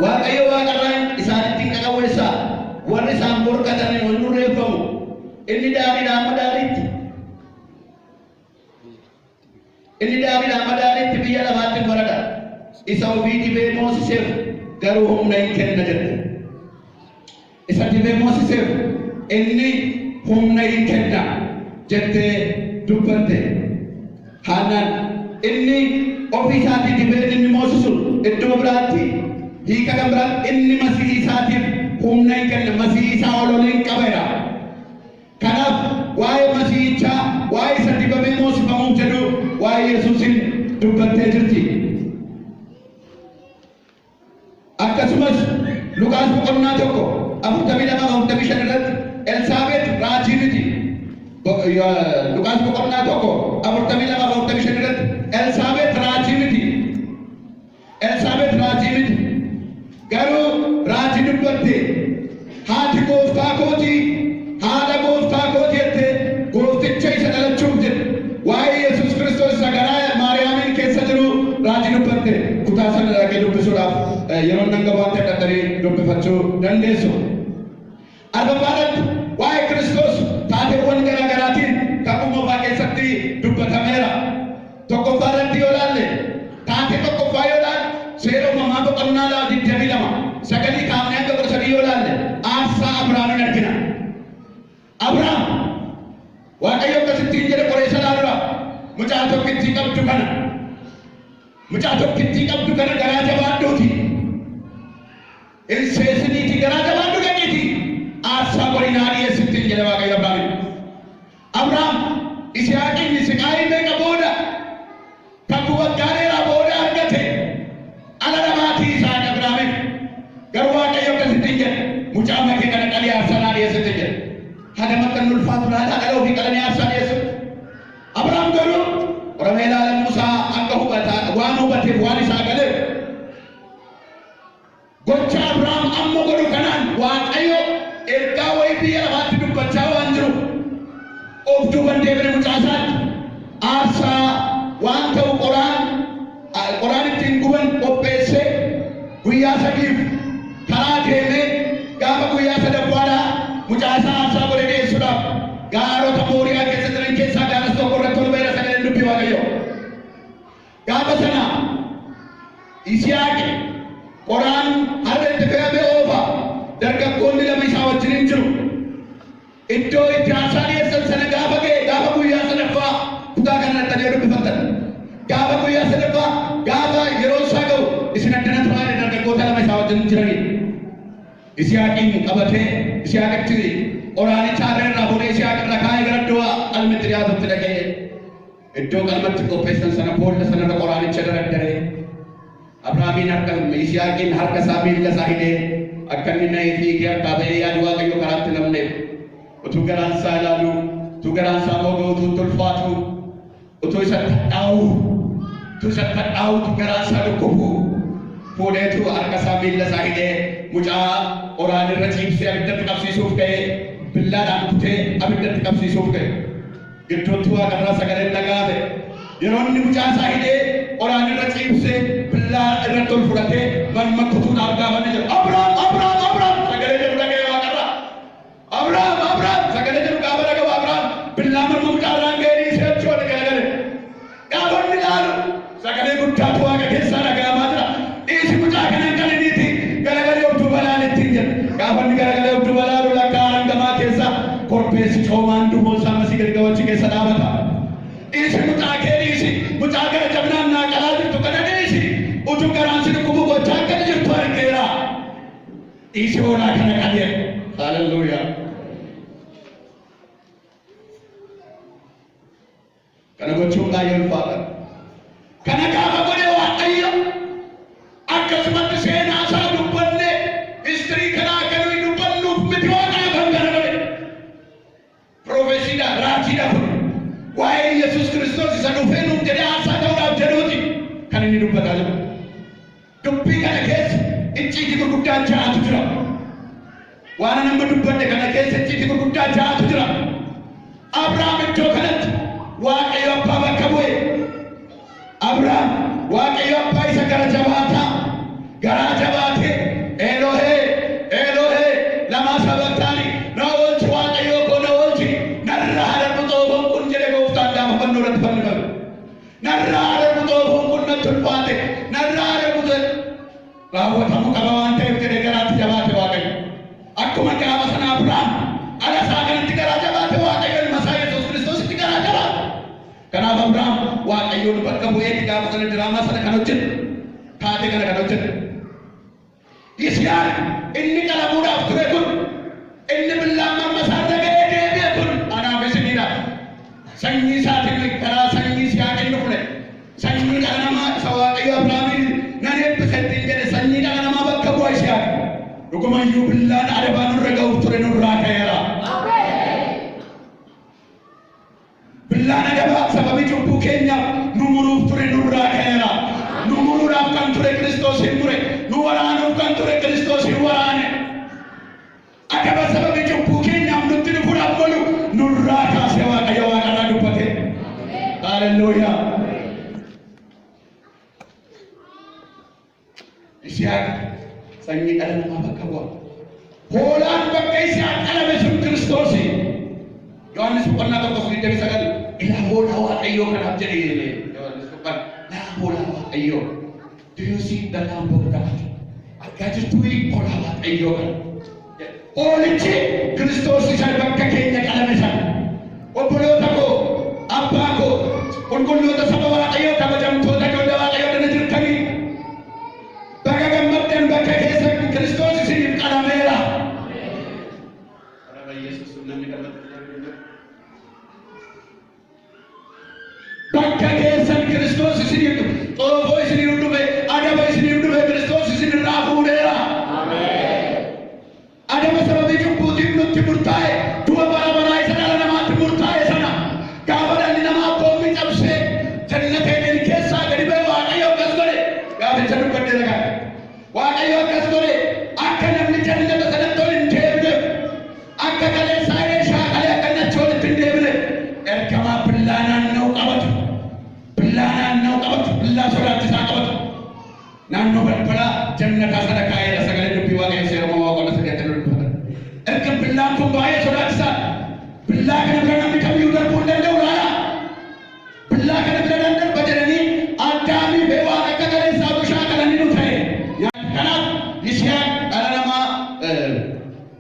Waaqayyo waaqarraan isaanitti qaqawweessa warri isaan morkatan ol nurreeffamu inni daariidhaan madaalitti biyya lafaatti marada isa ofii dibee moosiseef garuu humna hin kenna jette. Isa dibee moosiseef inni humna hin kenna jettee dubbatte. Haannaan inni ofii isaatii dibee inni moosisu iddoo biraatti hiika kan biraan inni masii isaatiif humna hin kenna masii isaa ololeen qabeera. Kanaaf waa'ee masiichaa waa'ee isa dibamee moosifamuuf jedhu waa'ee Yesuusin dubbattee jirti. Akkasumas Luqaas boqonnaa 1:42-45 irratti Elsaabeet raajii miti. Luqaas boqonnaa 1:42-45 irratti Elsaabeet raajii miti. Elsaabeet raajii miti. Garuu raajii dubbatte haati gooftaa kooti haadha gooftaa kooti jette goofticha isa dhalachuuf jedhe waa'ee Yesuus Kiristoos isa garaa Maariyaamiin keessa jiru raajii dubbatte. Kutaa sana dhaqee dubbisuudhaaf yeroo nan gabaatti dhaqanii dubbifachuu dandeessu. Argabbaadhaatti waa'ee Kiristoos taateewwan garaa garaatiin kakuma keessatti dubbatameera. Tokkoffaadhaatti yoo ilaalle taatee tokkoffaa yoo ilaalle seera uumamaa boqonnaa 22 sagalii kaafnee hanga 13 yoo ilaalle aarsaa Abrahaamin argina. Abrahaam Waaqayyo akkasittiin jedhe qoreessa laaludha. Mucaa tokkittii qabdu kana garaa jabaadhuuti. Ilseesiniiti garaa jabaadhu gadhiiti. Aarsaa qorinaa dhiyeessittiin jedhe Waaqayyo Abrahaamin. Abrahaam Yisihaaqiin Yisihaaqii meeqa booda kakuu waggaa dheeraa booda argate. Ala namaatii Yisihaaq Abrahaamin. Garuu Waaqayyo akkasittiin jedhe mucaa makee kana qalii aarsaa dhiyeessittiin jedhe. Haga makkan ulfaatu laata dhala ofii qalanii aarsaa dhiyeessu. Abrahaam garuu qoramee ilaalan Musaa akka waan hubateef waan isaa galeef gocha Abrahaam amma godhu kanaan Waaqayyo ergaa wayii biyya lafaatti dubbachaa waan jiru of duuban deebine mucaa isaatti aarsaa waan ta'u qoraan ittiin guban qopheessee guyyaa 3 karaa deemee gaafa guyyaa 3ffaadhaa mucaa isaa aarsaa godhe dhiyeessuudhaaf gaarota Mooriyaa keessa jiran keessaa gaaras tokko irratti ol beera sagaleen dubbii Waaqayyo. Gaafa sana Yisihaaqi qoraan harreetti fe'amee oofa dargaggoonni lama isaa wajjin hin jiru. Iddoo itti aarsaa dhiyeessan sana gaafa ga'e gaafa guyyaa 3ffaa kutaa kanatti dubbifatan. Gaafa guyyaa 3ffaa gaafa yeroo isaa ga'u isin addana turaan dargaggoota lama isaa wajjin jiranii. Yisihaaqiin qabatee Yisihaaqitti qoraanicha irraa fuudhee Yisihaaq irra kaa'ee gara iddoo qalmatti dhiyaatutti dhaqee iddoo qalmatti qopheessan sana boolla sanarra qoraanicha dardaree Abrahaamiin harka Yisihaaqiin harka isaa miilla isaa hidhee akka inni na'ee fiigee harkaa ba'ee yaadu Waaqayyo karaatti namneef utuu garaan isaa ilaalu utuu garaan isaa mooga'u utuu ulfaatu utuu isa dhadhaa'u utuu garaan isaa dhukkubu fuudheetu harka isaa miilla isaa hidhee mucaa qoraan irra ciibsee abiddatti qabsiisuuf ka'ee billaadhaan kutee abiddatti qabsiisuuf ka'e. Gidduutti Waaqarraa sagaleen dhaga'ame yeroo inni mucaa isaa hidhee qoraan irra ciibsee billaa irratti ol fudhatee manuma kutuudhaaf gaafanne jedhu Abraam sagalee jedhu dhaga'ee waaqarraa Abraam sagalee jedhu gaafa dhaga'u Abraam billaa manuma mucaarraan ga'ee dhiisee jechuudha galagale gaafa inni ilaalu sagalee guddaatu waaqa keessaa dhaga'amaa jira dhiisi mucaa kanan qaliniiti galagalee of duuba ilaalettiin jedhu gaafa inni galagalee of duuba ilaalu lakkaa hangamaa keessaa korbeessi coomaan duuboo isaa masii gadgawachi keessa dhaabata dhiisi mucaa kee dhiisi mucaa gara jabnaan naa qalaa jirtu kana dhiisi utuu garaan si dhukkubu gochaa akkana jirtu argeera dhiisi hoolaa kana qalee haleluuyaa kana gochuun baay'ee ulfaata kana gaafa godhe waaqayyo akkasumatti seenaa isaa dubbanne histirii kanaa akka nuyi dubbannuuf miti waaqaa kan kana godhe Profeesiidha raatiidha kun waa'ee Yesuus Kiristoos isa dhufee nuuf jedhee aarsaa ta'uudhaaf jedhuuti kan inni dubbataa jiru dubbii kana keessa icciitii gurguddaa ja'atu jira waan nama dubbadhe kana keessa icciitii gurguddaa ja'atu jira Abrahaam iddoo kanatti waaqayyo abbaa bakka bu'e Abrahaam waaqayyo abbaa isa gara jabaataa garaa jabaatee Elohee lamaa sabaktaani na oolchi waaqayyo koo na oolchi narraa hadarbu xoofoon kun jedhe gooftaan gaafa fannoo irratti fannifame narraa hadarbu xoofoon kun natti ulfaate narraa hadarbu raawwatamuu qaba waan ta'eef jedhe garaatti jabaate waaqayyo akkuma gaafa sana Abrahaam ala isaa kanatti garaa jabaate waaqayyo ilma isaa Yesuus Kiristoositti garaa jabaate kanaaf Abrahaam waaqayyoon bakka bu'eetti gaafa sana diraamaa sana kan hojjete taatee kana kan hojjete Yisihaaq inni qalamuudhaaf ture kun inni billaan morma isaarra ga'ee deebi'e kun anaaf isiniidha sanyii isaatiin karaa sanyii Yisihaaq inni fudhe sanyii dhala namaa isa waaqayyo Abrahaamiin nan eebbise ittiin jedhe sanyii dhala namaa bakka bu'a Yisihaaq dhugumayyuu billaan adabaa nurra ga'uuf ture nurraa ka'eera billaan adabaa sababii cubbuu keenyaaf nu muruuf ture nurraa ka'eera nu muruudhaaf kan ture Kiristoos hin mure nu waraanuuf kan ture Kiristoos hin waraane adaba sababii cubbuu keenyaaf nutti dhufuudhaaf malu nurraa kaasee waaqayyo waaqarraa dubbate haleluuyaa Yisihaaq sanyii dhala namaa bakka bu'a hoolaan bakka Yisihaaq qalame sun Kiristoosi Yohaannis boqonnaa 1:29 ilaa hoolaa waaqayyoo kanaaf jedhe Yohaannis boqonnaa hoolaa waaqayyoo do you see the lamb of God argaa jirtu hoolaa waaqayyoo kana hoolichi Kiristoos isa bakka keenya qalame sana obboloota koo abbaa koo qulqulloota saba waaqayyoo kabajamtoota ijoollee waaqayyoo dana jirtanii bakka gammaddan bakka keessa Kiristoos isiniif qalameera bakka keessan Kiristoos isiniif xoofoo isiniif dhufe adaba isiniif dhufe Kiristoos isinirraa fuudheera adaba sababii cubbuutiif nutti murtaa'e du'a bara baraa isa dhala namaatti murtaa'e sana gaafa dhalli namaa koommi cabsee jannata Eden keessaa gadi ba'e waaqayyo akkas godhe gaaficha dubbadhee dhagaa waaqayyo akkas godhe akka namni jannata sanatti ol hin deebine akka kaleessaa shaakalee akka nachi walitti hin deebine ergamaa billaa naanna'u qabatu billaa sodaachisaa qabatu naannoo balbalaa jannataa sana kaa'eera sagalee dubbii waaqayyo seerama waaqonna sadii akka dubbatan erga billaan kun baay'ee sodaachisaa billaa kana bira namni kamiyyuu darbuu hin danda'u laala billaa kana bira nan darba jedhanii Addaamii fi waan akka kaleessaa bushaa kalanii nu ta'e kanaaf Yisihaaq dhala namaa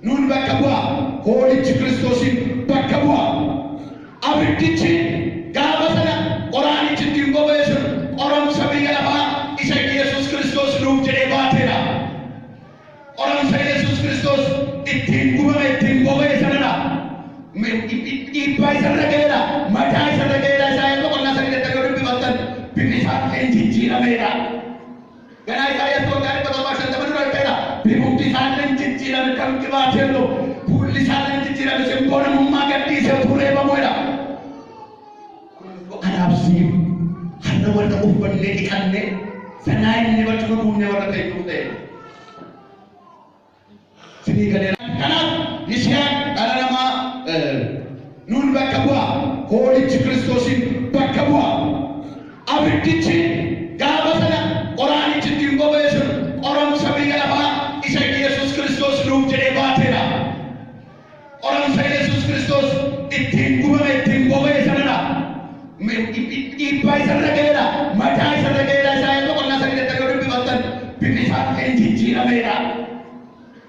nuun bakka bu'a hoolichi Kiristoosiin bakka bu'a abiddichi gaafa sana qoraanichi ittiin boba'e sun qoromsa biyya lafaa isa Yesuus Kiristoos nuuf jedhee baateera qoromsa Yesuus Kiristoos ittiin gubame ittiin boba'e sanadha dhiibbaa isarra ga'eedha mataa isarra ga'eedha Isaayyaas boqonnaa 8 yoo dubbifattan bifi isaa hin jijjiirameedha ganaa Isaayyaas boqonnaa 7:50 dura ta'eedha bifumti isaa hin jijjiirame kan qibaateello fuulli isaa hin jijjiirame simboo namummaa gadhiisee tureebamuudha kanaafsiif har'a warra uffannee dhiqanne sanaa inni barcuma duumne warra ta'eef ta'e sinii galeera kanaaf Yisihaaq dhala namaa nuun bakka bu'a hoolichi Kiristoosiin bakka bu'a abiddichi nuuf jedhee baateera. Qoramsa Yesuus Kiristoos ittiin gubame ittiin boba'e sanadha. Dhiibbaa isarra ga'eera. Mataa isarra ga'eera. Isaayyaas boqonnaa 8 yoo dubbifattan bifa isaatiin jijjiirameera.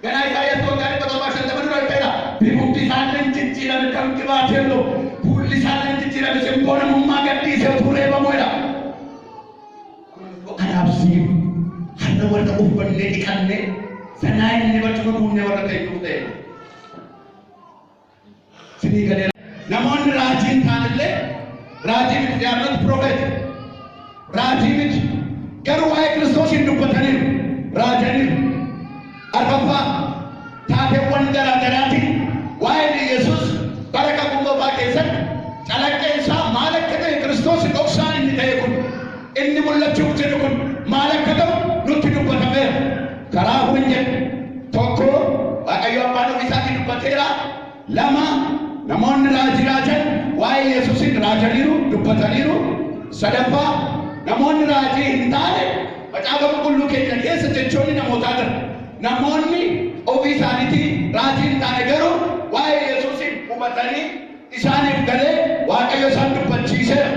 Ganaa Isaayyaas boqonnaa 7:50 dura ta'eera. Bifti isaatiin jijjiirame kan qibaateello. Fuulli isaatiin jijjiirame simboo namummaa gadhiisee tureeffamuudha. Kanaaf siif har'a warra uffannee dhiqannee sanaa inni barcuma buunee warra ta'e ta'e. Sinii galee namoonni raajiin taanillee raajii miti jaarratti profeet raajii miti garuu waa'ee Kiristoosiin dubbataniiru raajaniiru arfaffaa taateewwan garaa garaatiin waa'ee Yesuus bara kakuu keessatti calaqqeen isaa maal akka ta'e Kiristoos dhoksaan inni ta'e kun inni mul'achuuf jedhu kun maal akka ta'u nutti dubbatameera. Karaa hunda tokko Waaqayyo Abbaan ofii isaatiin dubbateera. Lama namoonni raajan waa'ee Yesuusiin raajaniiru dubbataniiru. Sadaffaa namoonni raajii hin taane macaafa qulqulluu keenya keessa jechoonni namootaa jira. Namoonni ofii isaaniitiin raajii hin taane garuu waa'ee Yesuusiin hubatanii isaaniif galee Waaqayyo isaan dubbachiiseera.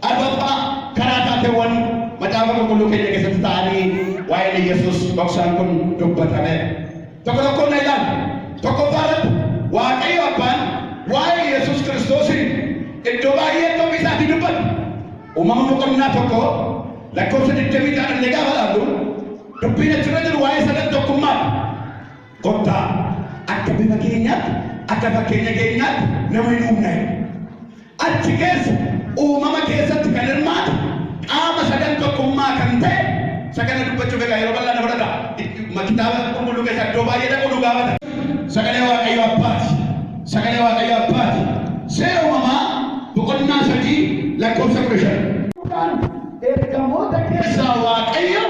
Arfaffaa karaa taateewwan macaafa qulqulluu keenya keessatti ta'anii waa'ee Yesuus dhoksaan kun dubbatame. Tokko tokkoon ilaalu tokkoffaarratti Waaqayyo Abbaan waa'ee Yesuus Kiristoosiin iddoo baay'eetti ofii isaatii dubbata. Uumama boqonnaa tokko lakkoofsa 26 gaafa ilaallu dubbiin achirra jiru waa'ee sadan tokkummaadha. Kottaa akka bifa keenyaatti akka fakkeenya keenyaatti nama hin uumne. Achi keessa uumama keessatti kan hirmaatu qaama sadan tokkummaa kan ta'e sagana dubbachuuf egaa yeroo bal'aa na fudhata. Kitaaba qulqulluu keessa iddoo baay'ee dhaquu nu gaafata. Sagalee Waaqayyo Abbaati. Sagalee Waaqayyo Abbaati. Seera uumamaa boqonnaa 3 lakkoofsa 15. Ergamoota keessaa Waaqayyo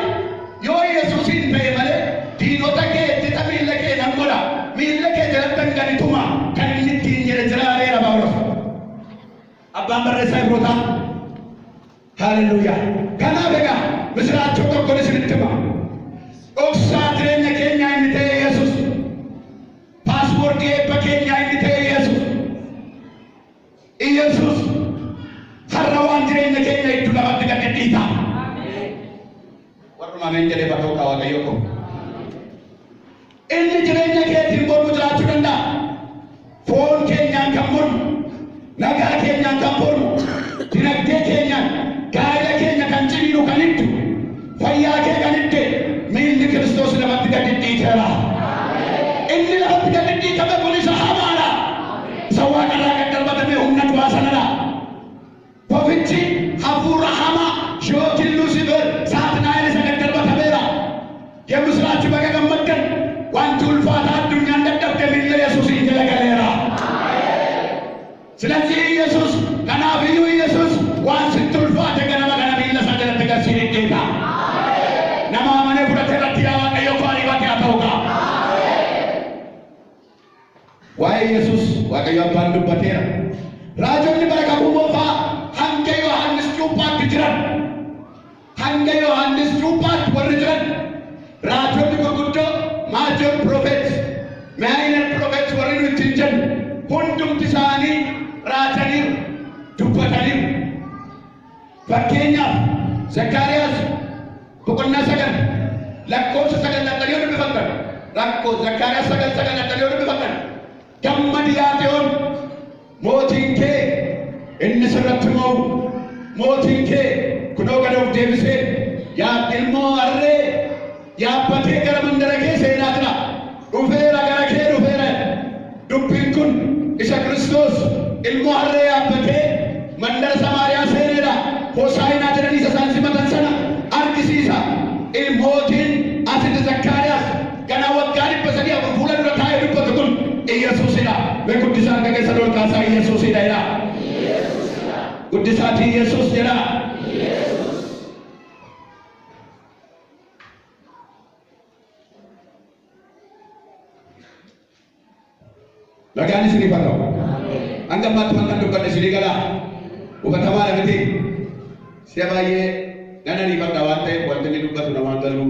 yoo Yesuusiin ta'e malee diinota kee ittisa miilla kee nan godha. Miilla kee jalatti gadi tuma kan inni ittiin jedhe jiraareera Phaawulos. Abbaan barreessaa Ibrootaa. Haalleluuyaa. Kanaaf egaa misiraachoo tokko isinitti hima. Dhoksaa jireenya keenyaa inni ta'e Yesuus. Paaspoortii eebba keenyaa inni ta'e Yesuus. Yesuus har'a waan jireenya keenya iddoo lafatti gad dhiita. Warra maameen jedhee bakka Waaqayyo qabu. Inni jireenya keetiin mormu jiraachuu danda'a. Foon keenyaan kan mormu, nagaa keenyaan kan mormu, dinagdee keenyaan, gaa'ela keenya kan ciniinu kan hiddu, fayyaa kee kan hidde, miilli Kiristoos lafatti gad dhiiteera. Inni lafatti gad dhiitame kun isa hamaadha. Isa waaqarraa gad darbatame humna du'aa sanadha. Bofichi hafuura hamaa yookiin Luusifer Saatanaa'el isa gad darbatameera. Yemusiraachi baga gammaddan wanti ulfaataa addunyaan dadhabde miilla Yesuusiin jala galeera. ስለዚህ ኢየሱስ ከናብዩ ኢየሱስ ዋን ስትልፋ ተገና መገና ሚላ ሳደረ ተጋሲን ጌታ ነማመነ ፍረተራ ቲያዋ ቀዮፋሪ ዋት ያተውካ ዋይ ኢየሱስ ዋቀዮ አባን ዱበቴራ ራጆኒ በረካ ቡሞፋ ሀንገ ዮሐንስ ጩባት ጅራን ሀንገ ዮሐንስ ጩባት ወርጅራን ራጆኒ ጉጉዶ ማጆር ፕሮፌት ማይነር ፕሮፌት ወሪኑ ትንጀን ሁንዱም ትሳኒ raajaniiru dubbataniiru. Fakkeenyaaf Zakkaariyaas boqonnaa 9 lakkoofsa 9 yoo dubbifatan rakkoo Zakkaariyaas 9 yoo dubbifatan gammadi yaateewwan mootiin kee inni sirratti moo'u mootiin kee kunoo gad of deebisee yaa ilmoo harree yaabbatee gara mandara kee seenaa jira dhufeera gara kee dhufeera dubbiin kun isa Kiristoos ilmoo harree yaabbatee mandara Samaariyaa seeneedha. Hosaayinaa jedhanii isa isaan simatan sana argisiisa. Mootiin asitti Zakkaariyaas gana waggaa 300 fuula dura taa'ee dubbatu kun Yesuusidha. Guddisaa harka keessa ol kaasaa Yesuusidha jedha. Guddisaatii Yesuus jedha. Nagaan isiniif haa ta'u. Hanga ammaatti waan kan dubbanne isinii galaa. Hubatamaa miti. Si'a baay'ee nan ariifadha waan ta'eef wanti inni dubbatu namaan galuu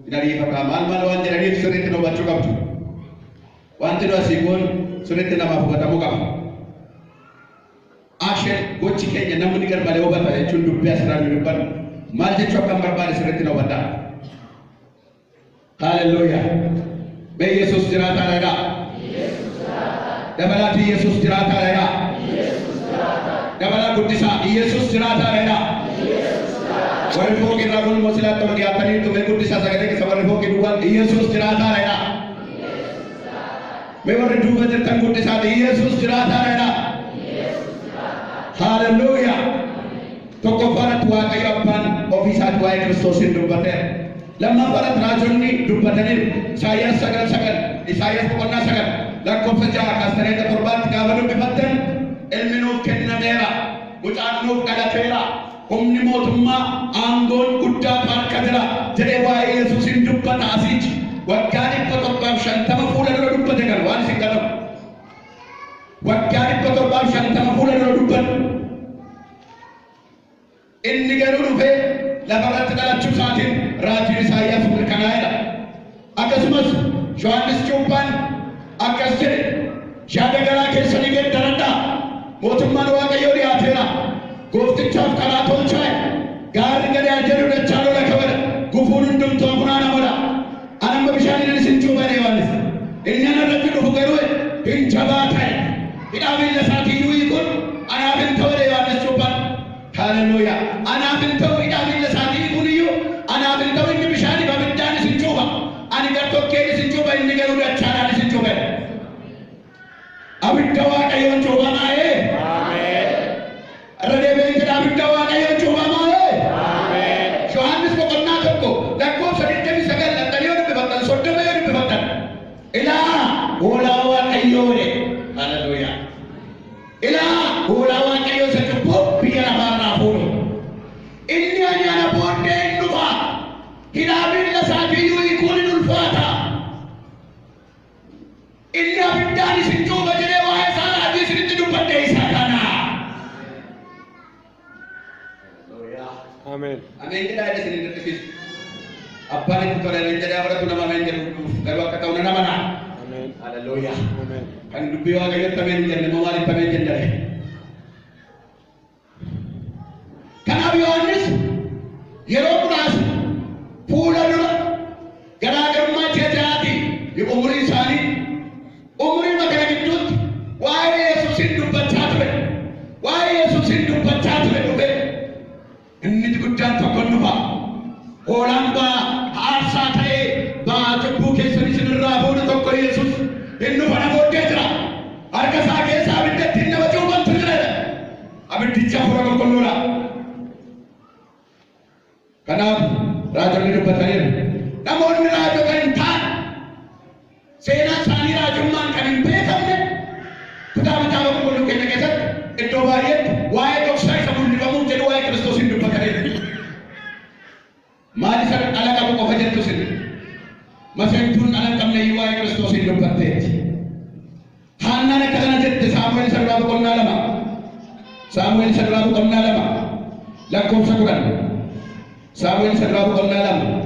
hin ariifadha. Maal waan jedhaniif sirriitti hubachuu qabdu. wanti nu asii kun sirriitti namaaf hubatamuu qaba. Action gochi keenya namni garmalee hubata jechuun dubbii asirraan nu dubbannu maal jechuu akkan barbaade sirriitti na hubadhaa. Hallelujah. Mee Yesuus jiraataadha. Dabalatii Yesuus jiraataadha. Dabalaa guddisaa Yesuus jiraataadha. Warri fookii irraa kun immoo silaatti ol dhiyaatanii tumee guddisaa sagalee keessa warri fookii duwwaan Yesuus jiraataadha. Mee warri duuba jirtan guddisaati Yesuus jiraataadha. Hallelujah. Tokkoffaadhaatti Waaqayyo Abbaan ofiisaatti waa'ee Kiristoosin dubbateera. Lammaffadhaatti raajonni dubbataniiru. Isaayyaas 9:9 Isaayyaas 9:9 lakkoofsa 6-7 gaafa dubbifattan ilmi nuuf kennameera, mucaan nuuf dhalateera, humni mootummaa aangoon guddaa harka jira jedhee waa'ee Yesuusin dubbata asiichi. Waggaa 750 fuula dura dubbate kan waan isin galamu. Waggaa 750 fuula dura dubbate. Inni garuu dhufee lafarratti dhalachuu isaatiin raajiin Isaayyaas mirkanaa'eera. Akkasumas Yohaannis Cuuphaan akkas jedhe yaada garaa keessanii geeddaradhaa. Mootummaan Waaqayyoo dhiyaateera. Gooftichaaf karaa tolchaa. Gaarri gadi jedhu dachaa lola kabada. Gufuun hundumtuu funaanamadha. Ani amma bishaaniin isin cuuphane Yohaannis. Inni anarratti dhufu garuu hin jabaa ta'e. Hidhaa miilla isaatii iyyuu hiikuun anaaf hin ta'u Yohaannis Cuuphaan. Hallelujah. Anaaf hin ta'u hidhaa miilla isaatii hiikuun iyyuu anaaf hin ta'u inni bishaanii babiddaan isin cuupha. Ani gartokkeen isin cuupha inni garuu dachaadhaan isin cuuphe. Abidda Waaqayyoon cuuphamaa'ee. Radeebeen jedha abidda Waaqayyoon cuuphamaa'ee. Yohaannis boqonnaa tokko lakkoofsa 29 laxxanii yoo dubbifattan 30 yoo dubbifattan. Ilaa hoolaa Waaqayyoo jedhe. Hallelujah. Ilaa hoolaa Waaqayyoo isa cubbuu biyya lafaarraa fuudhu. Inni ani ana booddee hin dhufa. Hidhaa miilla isaatii iyyuu hiikuun hin ulfaata. Inni abiddaan isin cuupha jedhee waa'ee isaa raajii isinitti dubbadhe isa kana. Ameen. Ameen jedhaa jedhe isin dirqisiisu. Abbaan itti tole ameen jedhee abaratu nama ameen jedhu garuu akka ta'u nama naa. Ameen. Hallelujah. Ameen. Kan dubbii Waaqayyootti ameen hin jenne immoo maaliif ameen jennare? Kanaaf Yohaannis yeroo muraasa fuula dura garaagarummaa jajaatii umurii isaanii umurii makana gidduutti waa'ee Yesuusin dubbachaa ture. Waa'ee Yesuusin dubbachaa ture dhufe. Inni guddaan tokko dhufa. Hoolaan ba'aa aarsaa ta'ee ba'aa cubbuu keessan isinirraa fuudhu tokko Yesuus hin dhufa na booddee jira. Harka isaa keessaa abidda ittiin nama cuuphantu jira. Abiddicha hafuura qulqulluudha. Kanaaf raajonni dubbataniiru. Namoonni raajota hin taane seenaa isaanii raajummaan kan hin beekamne kitaaba qulqulluu keenya keessatti iddoo baay'eetti waa'ee dhoksaa isa mul'ifamuuf jedhu waa'ee Kiristoosin dubbataniiru. Maal isa dhala qabu qofa jettu sin maseentuun dhala hin qabne iyyuu waa'ee Kiristoosin dubbatteetti. Haannaan akka kana jette Saamu'eel isa duraa boqonnaa 2 Saamu'eel isa duraa boqonnaa 2 lakkoofsa 10 Saamu'eel isa duraa boqonnaa 2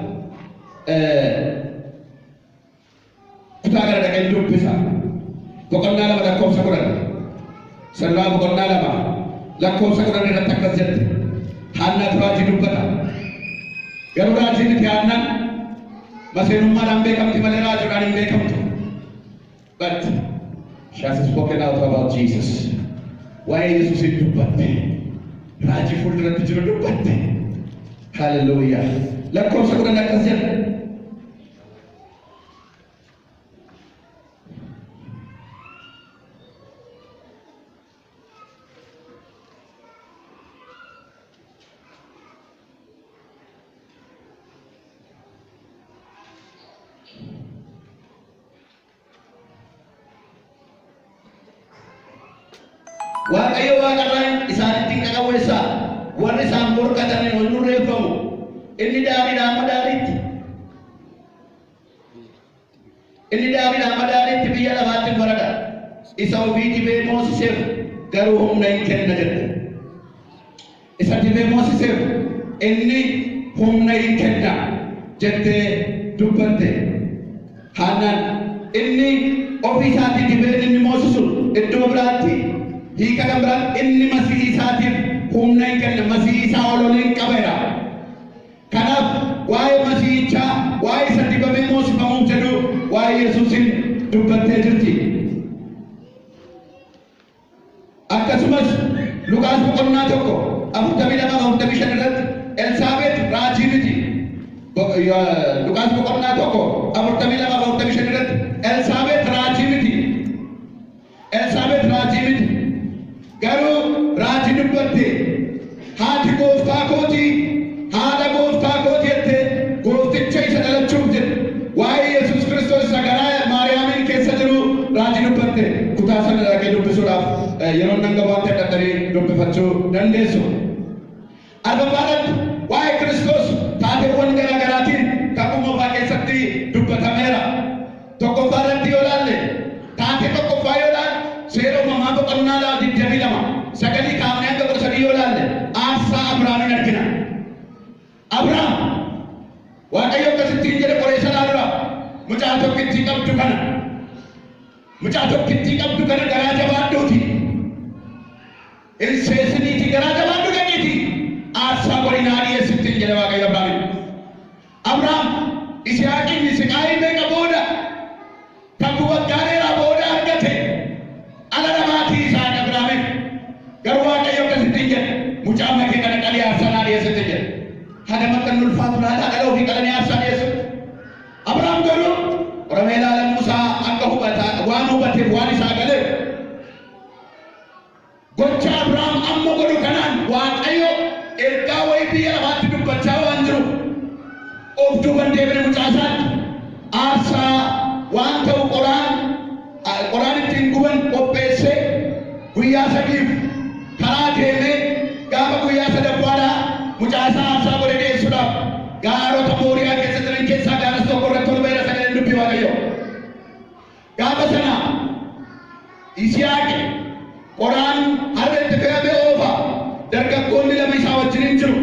kutaa gara dhaqee dubbisa. Boqonnaa 2 lakkoofsa 10 isa duraa boqonnaa 2 lakkoofsa 10 irratti akkas jette. Haannaatu raajii dubbata. Garuu raajiin itti haannaan maseenummaadhaan beekamti malee raajiidhaan hin beekamtu. But she has spoken out about Jesus. Waa'ee Yesuusin dubbatte. Raajii fuulduratti jiru dubbatte. Hallelujah. Lakkoofsa 10 akkas jedha. Waaqayyo waaqarraan isaanitti hin qaqawweessaa. Warri isaan morkatanii wal nurreeffamu. Inni daariidhaan madaalitti. Inni daariidhaan madaalitti biyya lafaatti marada. Isa ofii dibee moosiseef garuu humna hin kenna jedhe. Isa dibee moosiseef inni humna hin kenna jettee dubbatte. Haannaan inni ofii isaatii dibee inni moosisu iddoo biraatti hiika kan biraatti inni masii isaatiif humna hin kenne masii isaa ololiin qabeera. Kanaaf waa'ee masiichaa waa'ee isa dibamee moosifamuuf jedhu waa'ee Yesuusin dubbattee jirti. Akkasumas Luqaas boqonnaa tokko 42-45 irratti Elsaabeet raajii miti. Luqaas boqonnaa tokko 42-45 irratti Elsaabeet raajii miti. Elsaabeet raajii miti. Garuu raajii dubbatte haati gooftaa kootii haadha gooftaa kootii jettee goofticha isa dhalachuuf jedhe waa'ee Yesuus Kiristoos isa garaa Maariyaamiin keessa jiru raajii dubbatte kutaa sana dhaqee dubbisuudhaaf yeroo nan gabaatti dhaqanii dubbifachuu dandeessu. Arbafaadhaatti waa'ee Kiristoos taateewwan garaa garaatiin kakuma ofaa keessatti dubbatameera. Tokkoffaadhaatti yoo ilaalle taatee tokkoffaa yoo ilaalle seera uumamaa boqonnaa 22 sagalii kaafnee hanga 13 yoo ilaalle aarsaa Abrahaamin argina. Abrahaam Waaqayyo akkasittiin jedhe qoreessa laaludha. Mucaa tokkittii qabdu kana garaa jabaadhuuti. Ilseesiniiti garaa jabaadhu dhaqiiti. Aarsaa godhinaa dhiyeessittiin jedhe Waaqayyo Abrahaamin. Abrahaam Yisihaaqiin Yisihaaqii meeqa booda kakuu waggaa dheeraa booda argate ala namaatii Yisihaaq Abrahaamin. Garuu Waaqayyo akkasittiin jedhe mucaa makee kana qalii aarsaa naa dhiyeessittiin jedhe. Hada makan ulfaatu laata kalau fi kalani aarsaa dhiyeessu. Abrahaam garuu Oramee ilaalan Musaa akka waan hubateef waan isaa galeef gocha Abrahaam amma godhu kanaan Waaqayyo ergaa wayii biyya lafaatti dubbachaa waan jiru of duuban deebine mucaa isaatti aarsaa waan ta'u qoraan ittiin guban qopheessee guyyaa sadiif karaa deemee gaafa guyyaa sadaffaadhaa mucaa isaa aarsaa godhe dhiyeessuudhaaf gaarota Mooriyaa keessa jiran keessaa gaaras tokko irratti ol ba'eera sagaleen dubbii Waaqayyo. Gaafa sana Yisihaaqi qoraan harreetti fe'amee oofa dargaggoonni lama isaa wajjin hin jiru.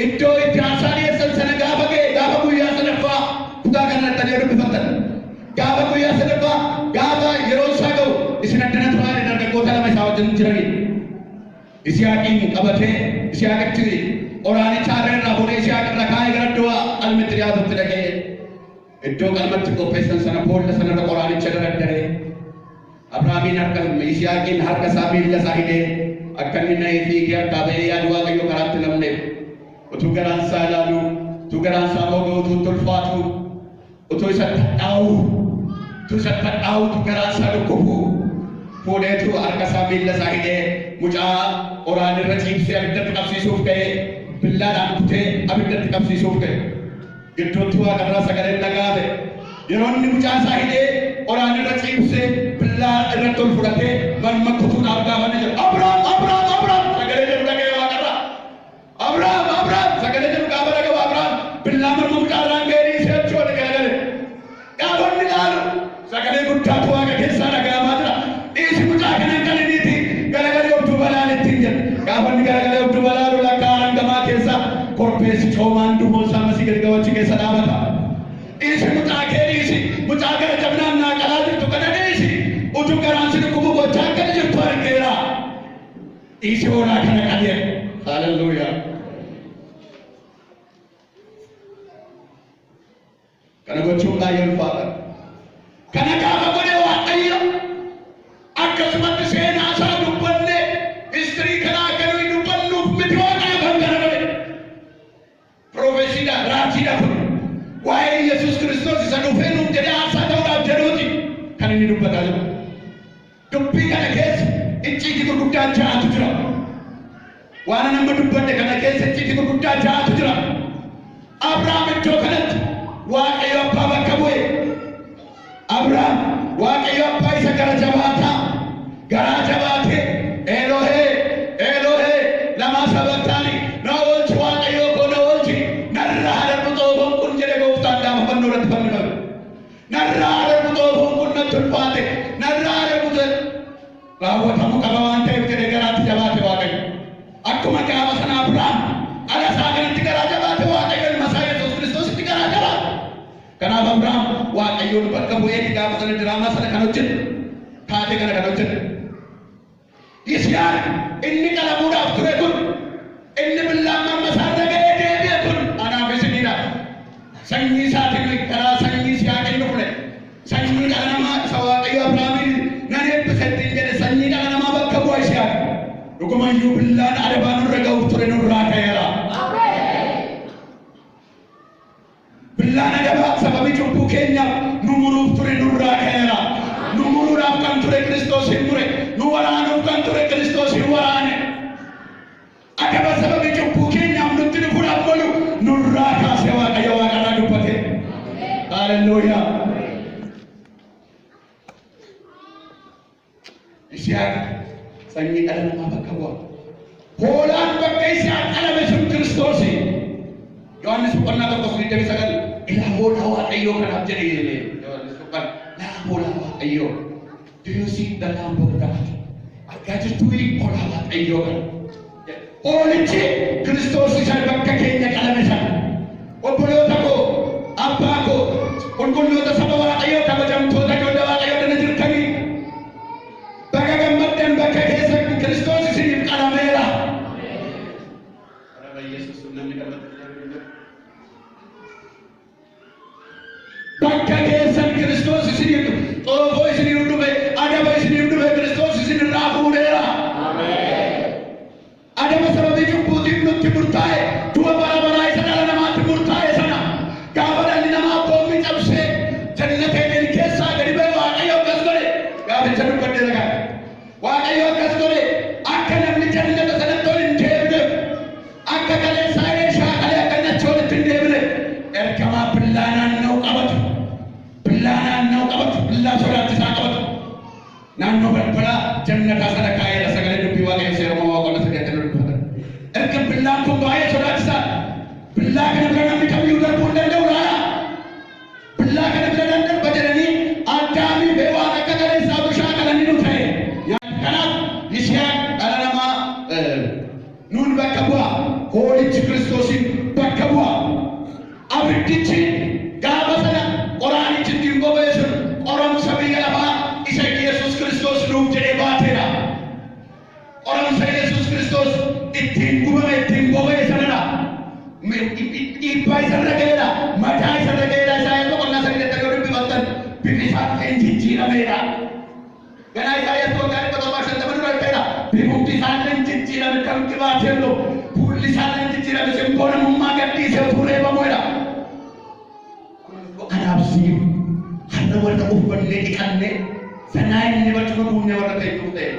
Iddoo itti aarsaa dhiyeessan sana gaafa ga'e gaafa guyyaa sadaffaa kutaa kanatti yoo dubbifatan gaafa guyyaa sadaffaa gaafa yeroo isaa ga'u isin addana turaa dargaggoota lama isaa wajjin jiranii. Yisihaaqiin qabatee Yisihaaqitti qoraanicha harreerraa fuudhee Yisihaaq irra kaa'ee gara iddoo qalmatti dhiyaatutti dhaqee iddoo qalmatti qopheessan sana boolla sanarra qoraanicha daraddaree Abrahaamin harka Yisihaaqiin harka isaa miilla isaa hidhee akka inni na'ee fiigee harkaa ba'ee yaadu Waaqayyo karaatti namneef utuu garaan isaa ilaalu utuu garaan isaa mooga'u utuu ulfaatu utuu isa dhadhaa'u utuu garaan isaa dhukkubu fuudheetu harka isaa miilla isaa hidhee mucaa qoraan irra ciibsee abiddatti qabsiisuuf ka'ee billaadhaan kutee abiddatti qabsiisuuf ka'e. Gidduutti Waaqarraa sagaleen dhaga'ame yeroo inni mucaa isaa hidhee qoraan irra ciibsee billaa irratti ol fudhatee morma kutuudhaaf gaafa ni jedhu Abrahaam sagalee jedhu dhaga'e Waaqarraa. Abrahaam sagalee jedhu gaafa dhaga'u Abrahaam billaa morma mucaarraan ga'ee dhiisee jechuudha galagale. Gaafa inni ilaalu sagalee guddaatu Waaqa keessaa dhaga'amaa jira. Dhiisi mucaa kana hin qaliniiti galagalee of duuba ilaalettiin jedhe. Gaafa inni galagalee of duuba ilaalu lakkaa hangamaa keessa korbeessi coomaan duuboon isaa masii galgawachi keessa dhaabata. Dhiisi mucaa kee dhiisi mucaa gara jabnaan naa qalaa jirtu kana dhiisi utuu garaan si dhukkubu gochaa akkana jirtu argeera. Dhiisi hoolaa kana qalee. Haalelluuyaa. Kana gochuun baay'ee ulfaata. Kana gaafa godhe Waaqayyo akkasumatti seenaa isaa dubbanne histirii kanaa akka nuyi dubbannuuf miti Waaqayyo kan kana godhe. Profeesiidha raajiidha kun waa'ee Yesuus Kiristoos isa dhufee nuuf jedhee aarsaa ta'uudhaaf jedhuuti kan inni dubbataa jiru. Dubbii kana keessa icciitii gurguddaa ja'atu jira. Waan nama dubbadhe kana keessa icciitii gurguddaa ja'atu jira. Abrahaam iddoo kanatti Waaqayyo abbaa bakka bu'e. Abrahaam Waaqayyo abbaa isa gara jabaataa garaa jabaatee Elohee lamaa sabaktaani na oolchi Waaqayyo koo na oolchi narraa darbu xoofoon kun jedhe gooftaan gaafa fannoo irratti fannifame. Narraa darbu xoofoon kun natti ulfaate narraa darbu raawwatamuu qaba waan ta'eef jedhe garaatti jabaate Waaqayyo. Akkuma gaafa sana Abrahaam ala isaa kanatti garaa jabaate Waaqayyo ilma isaa Yesuus Kiristoositti garaa jabaate. Kanaaf Abrahaam waaqayyoon bakka bu'ee gaafa sana diraamaa sana kan hojjetu taatee kana kan hojjetu. Yisihaaq inni qalamuudhaaf ture kun inni billaan mammasaa dhaga'ee deebi'e kun anaaf isiniidha. Sanyii isaatiin karaa sanyii Yisihaaq inni fudhe sanyii dhala namaa isa waaqayyo Abrahaamiin nan eebbise ittiin jedhe sanyii dhala namaa bakka bu'a Yisihaaq. Dhugumayyuu billaan adabaa nurra ga'uuf ture nurraa ka'eera. Billaan adabaa sababii cubbuu keenyaaf nu muruuf ture nurraa ka'eera. Nu muruudhaaf kan ture Kiristoos hin mure, nu waraanuuf kan ture Kiristoos hin waraane. Adaba sababii cubbuu keenyaaf nutti dhufuudhaaf malu nurraa kaasee Waaqayyo Waaqarraa dubbate. Haaleluyyaa. Yisihaaq sanyii dhala namaa bakka bu'a. Hoolaan bakka Yisihaaq qalame sun Kiristoosi. Yohaannis boqonnaa 1:29 ilaa hoolaa Waaqayyoo kanaaf jedhe Yohaannis boqonnaa hoolaa Waaqayyoo. Do you see the Lamb of God? Argaa jirtuu hoolaa Waaqayyoo kana. Hoolichi Kiristoos isa bakka keenya qalame sana. Obboloota koo, abbaa koo, qulqulloota saba Waaqayyoo kabajamtoota ijoollee Waaqayyoo dana jirtanii. Bakka gammaddan bakka keessa Kiristoos isiniif qalameera. Bakka keessan Kiristoos isiniif xoofoo isiniif dhufe adaba isiniif dhufe Kiristoos isinirraa fuudheera. Adaba sababii cubbuutiif nutti murtaa'e du'a bara baraa isa dhala namaatti murtaa'e sana gaafa dhalli namaa koomii cabsee jannata Eden keessaa gadi ba'e Waaqayyo akkas godhe gaaficha dubbadhee dhagaa. Waaqayyo akkas godhe akka namni jannata sanatti ol hin deebine akka kaleessaa shaakalee akka nachi olitti hin deebine ergamaa billaa naannoo qabatu. Billaa naannoo qabatu, billaa sodaachisaa qabatu. Naannoo balbalaa jannataa sana kaa'eera sagalee dubbii Waaqayyo seerama Waaqonna sadeetan dubbatan. Erga billaan kun baay'ee sodaachisaa. Billaa kana bira namni kamiyyuu darbuu hin danda'u laala. Billaa kana bira nan darba jedhanii Addaamii fi Waaqa akka kaleessaa bushaa qalanii nu ta'e. Kanaaf Yisihaaq dhala namaa nuun bakka bu'a. Hoolichi Kiristoosiin bakka bu'a. Abiddichi gaafa sana qoraanichi ittiin boba'e sun qoromsa biyya lafaa isa Yesuus Kiristoos nuuf jedhee baateedha. Qoromsa Yesuus Kiristoos ittiin gubame ittiin boba'e sanadha. Dhiibbaa isarra ga'eedha. Mataa isarra ga'eedha. Isaayyaas boqonnaa 8 yoo dubbifattan bifi isaa hin jijjiirameedha. Ganaa Isaayyaas waggaa 750 dura ta'eedha. Bifumti isaa hin jijjiirame kan qibaateello. Fuulli isaa hin jijjiirame simboo namummaa gadhiisee utuu reebamuudha. Anaabsiif har'a warra uffannee dhiqannee sanaa inni barcuma buunee warra ta'e dhufu ta'e.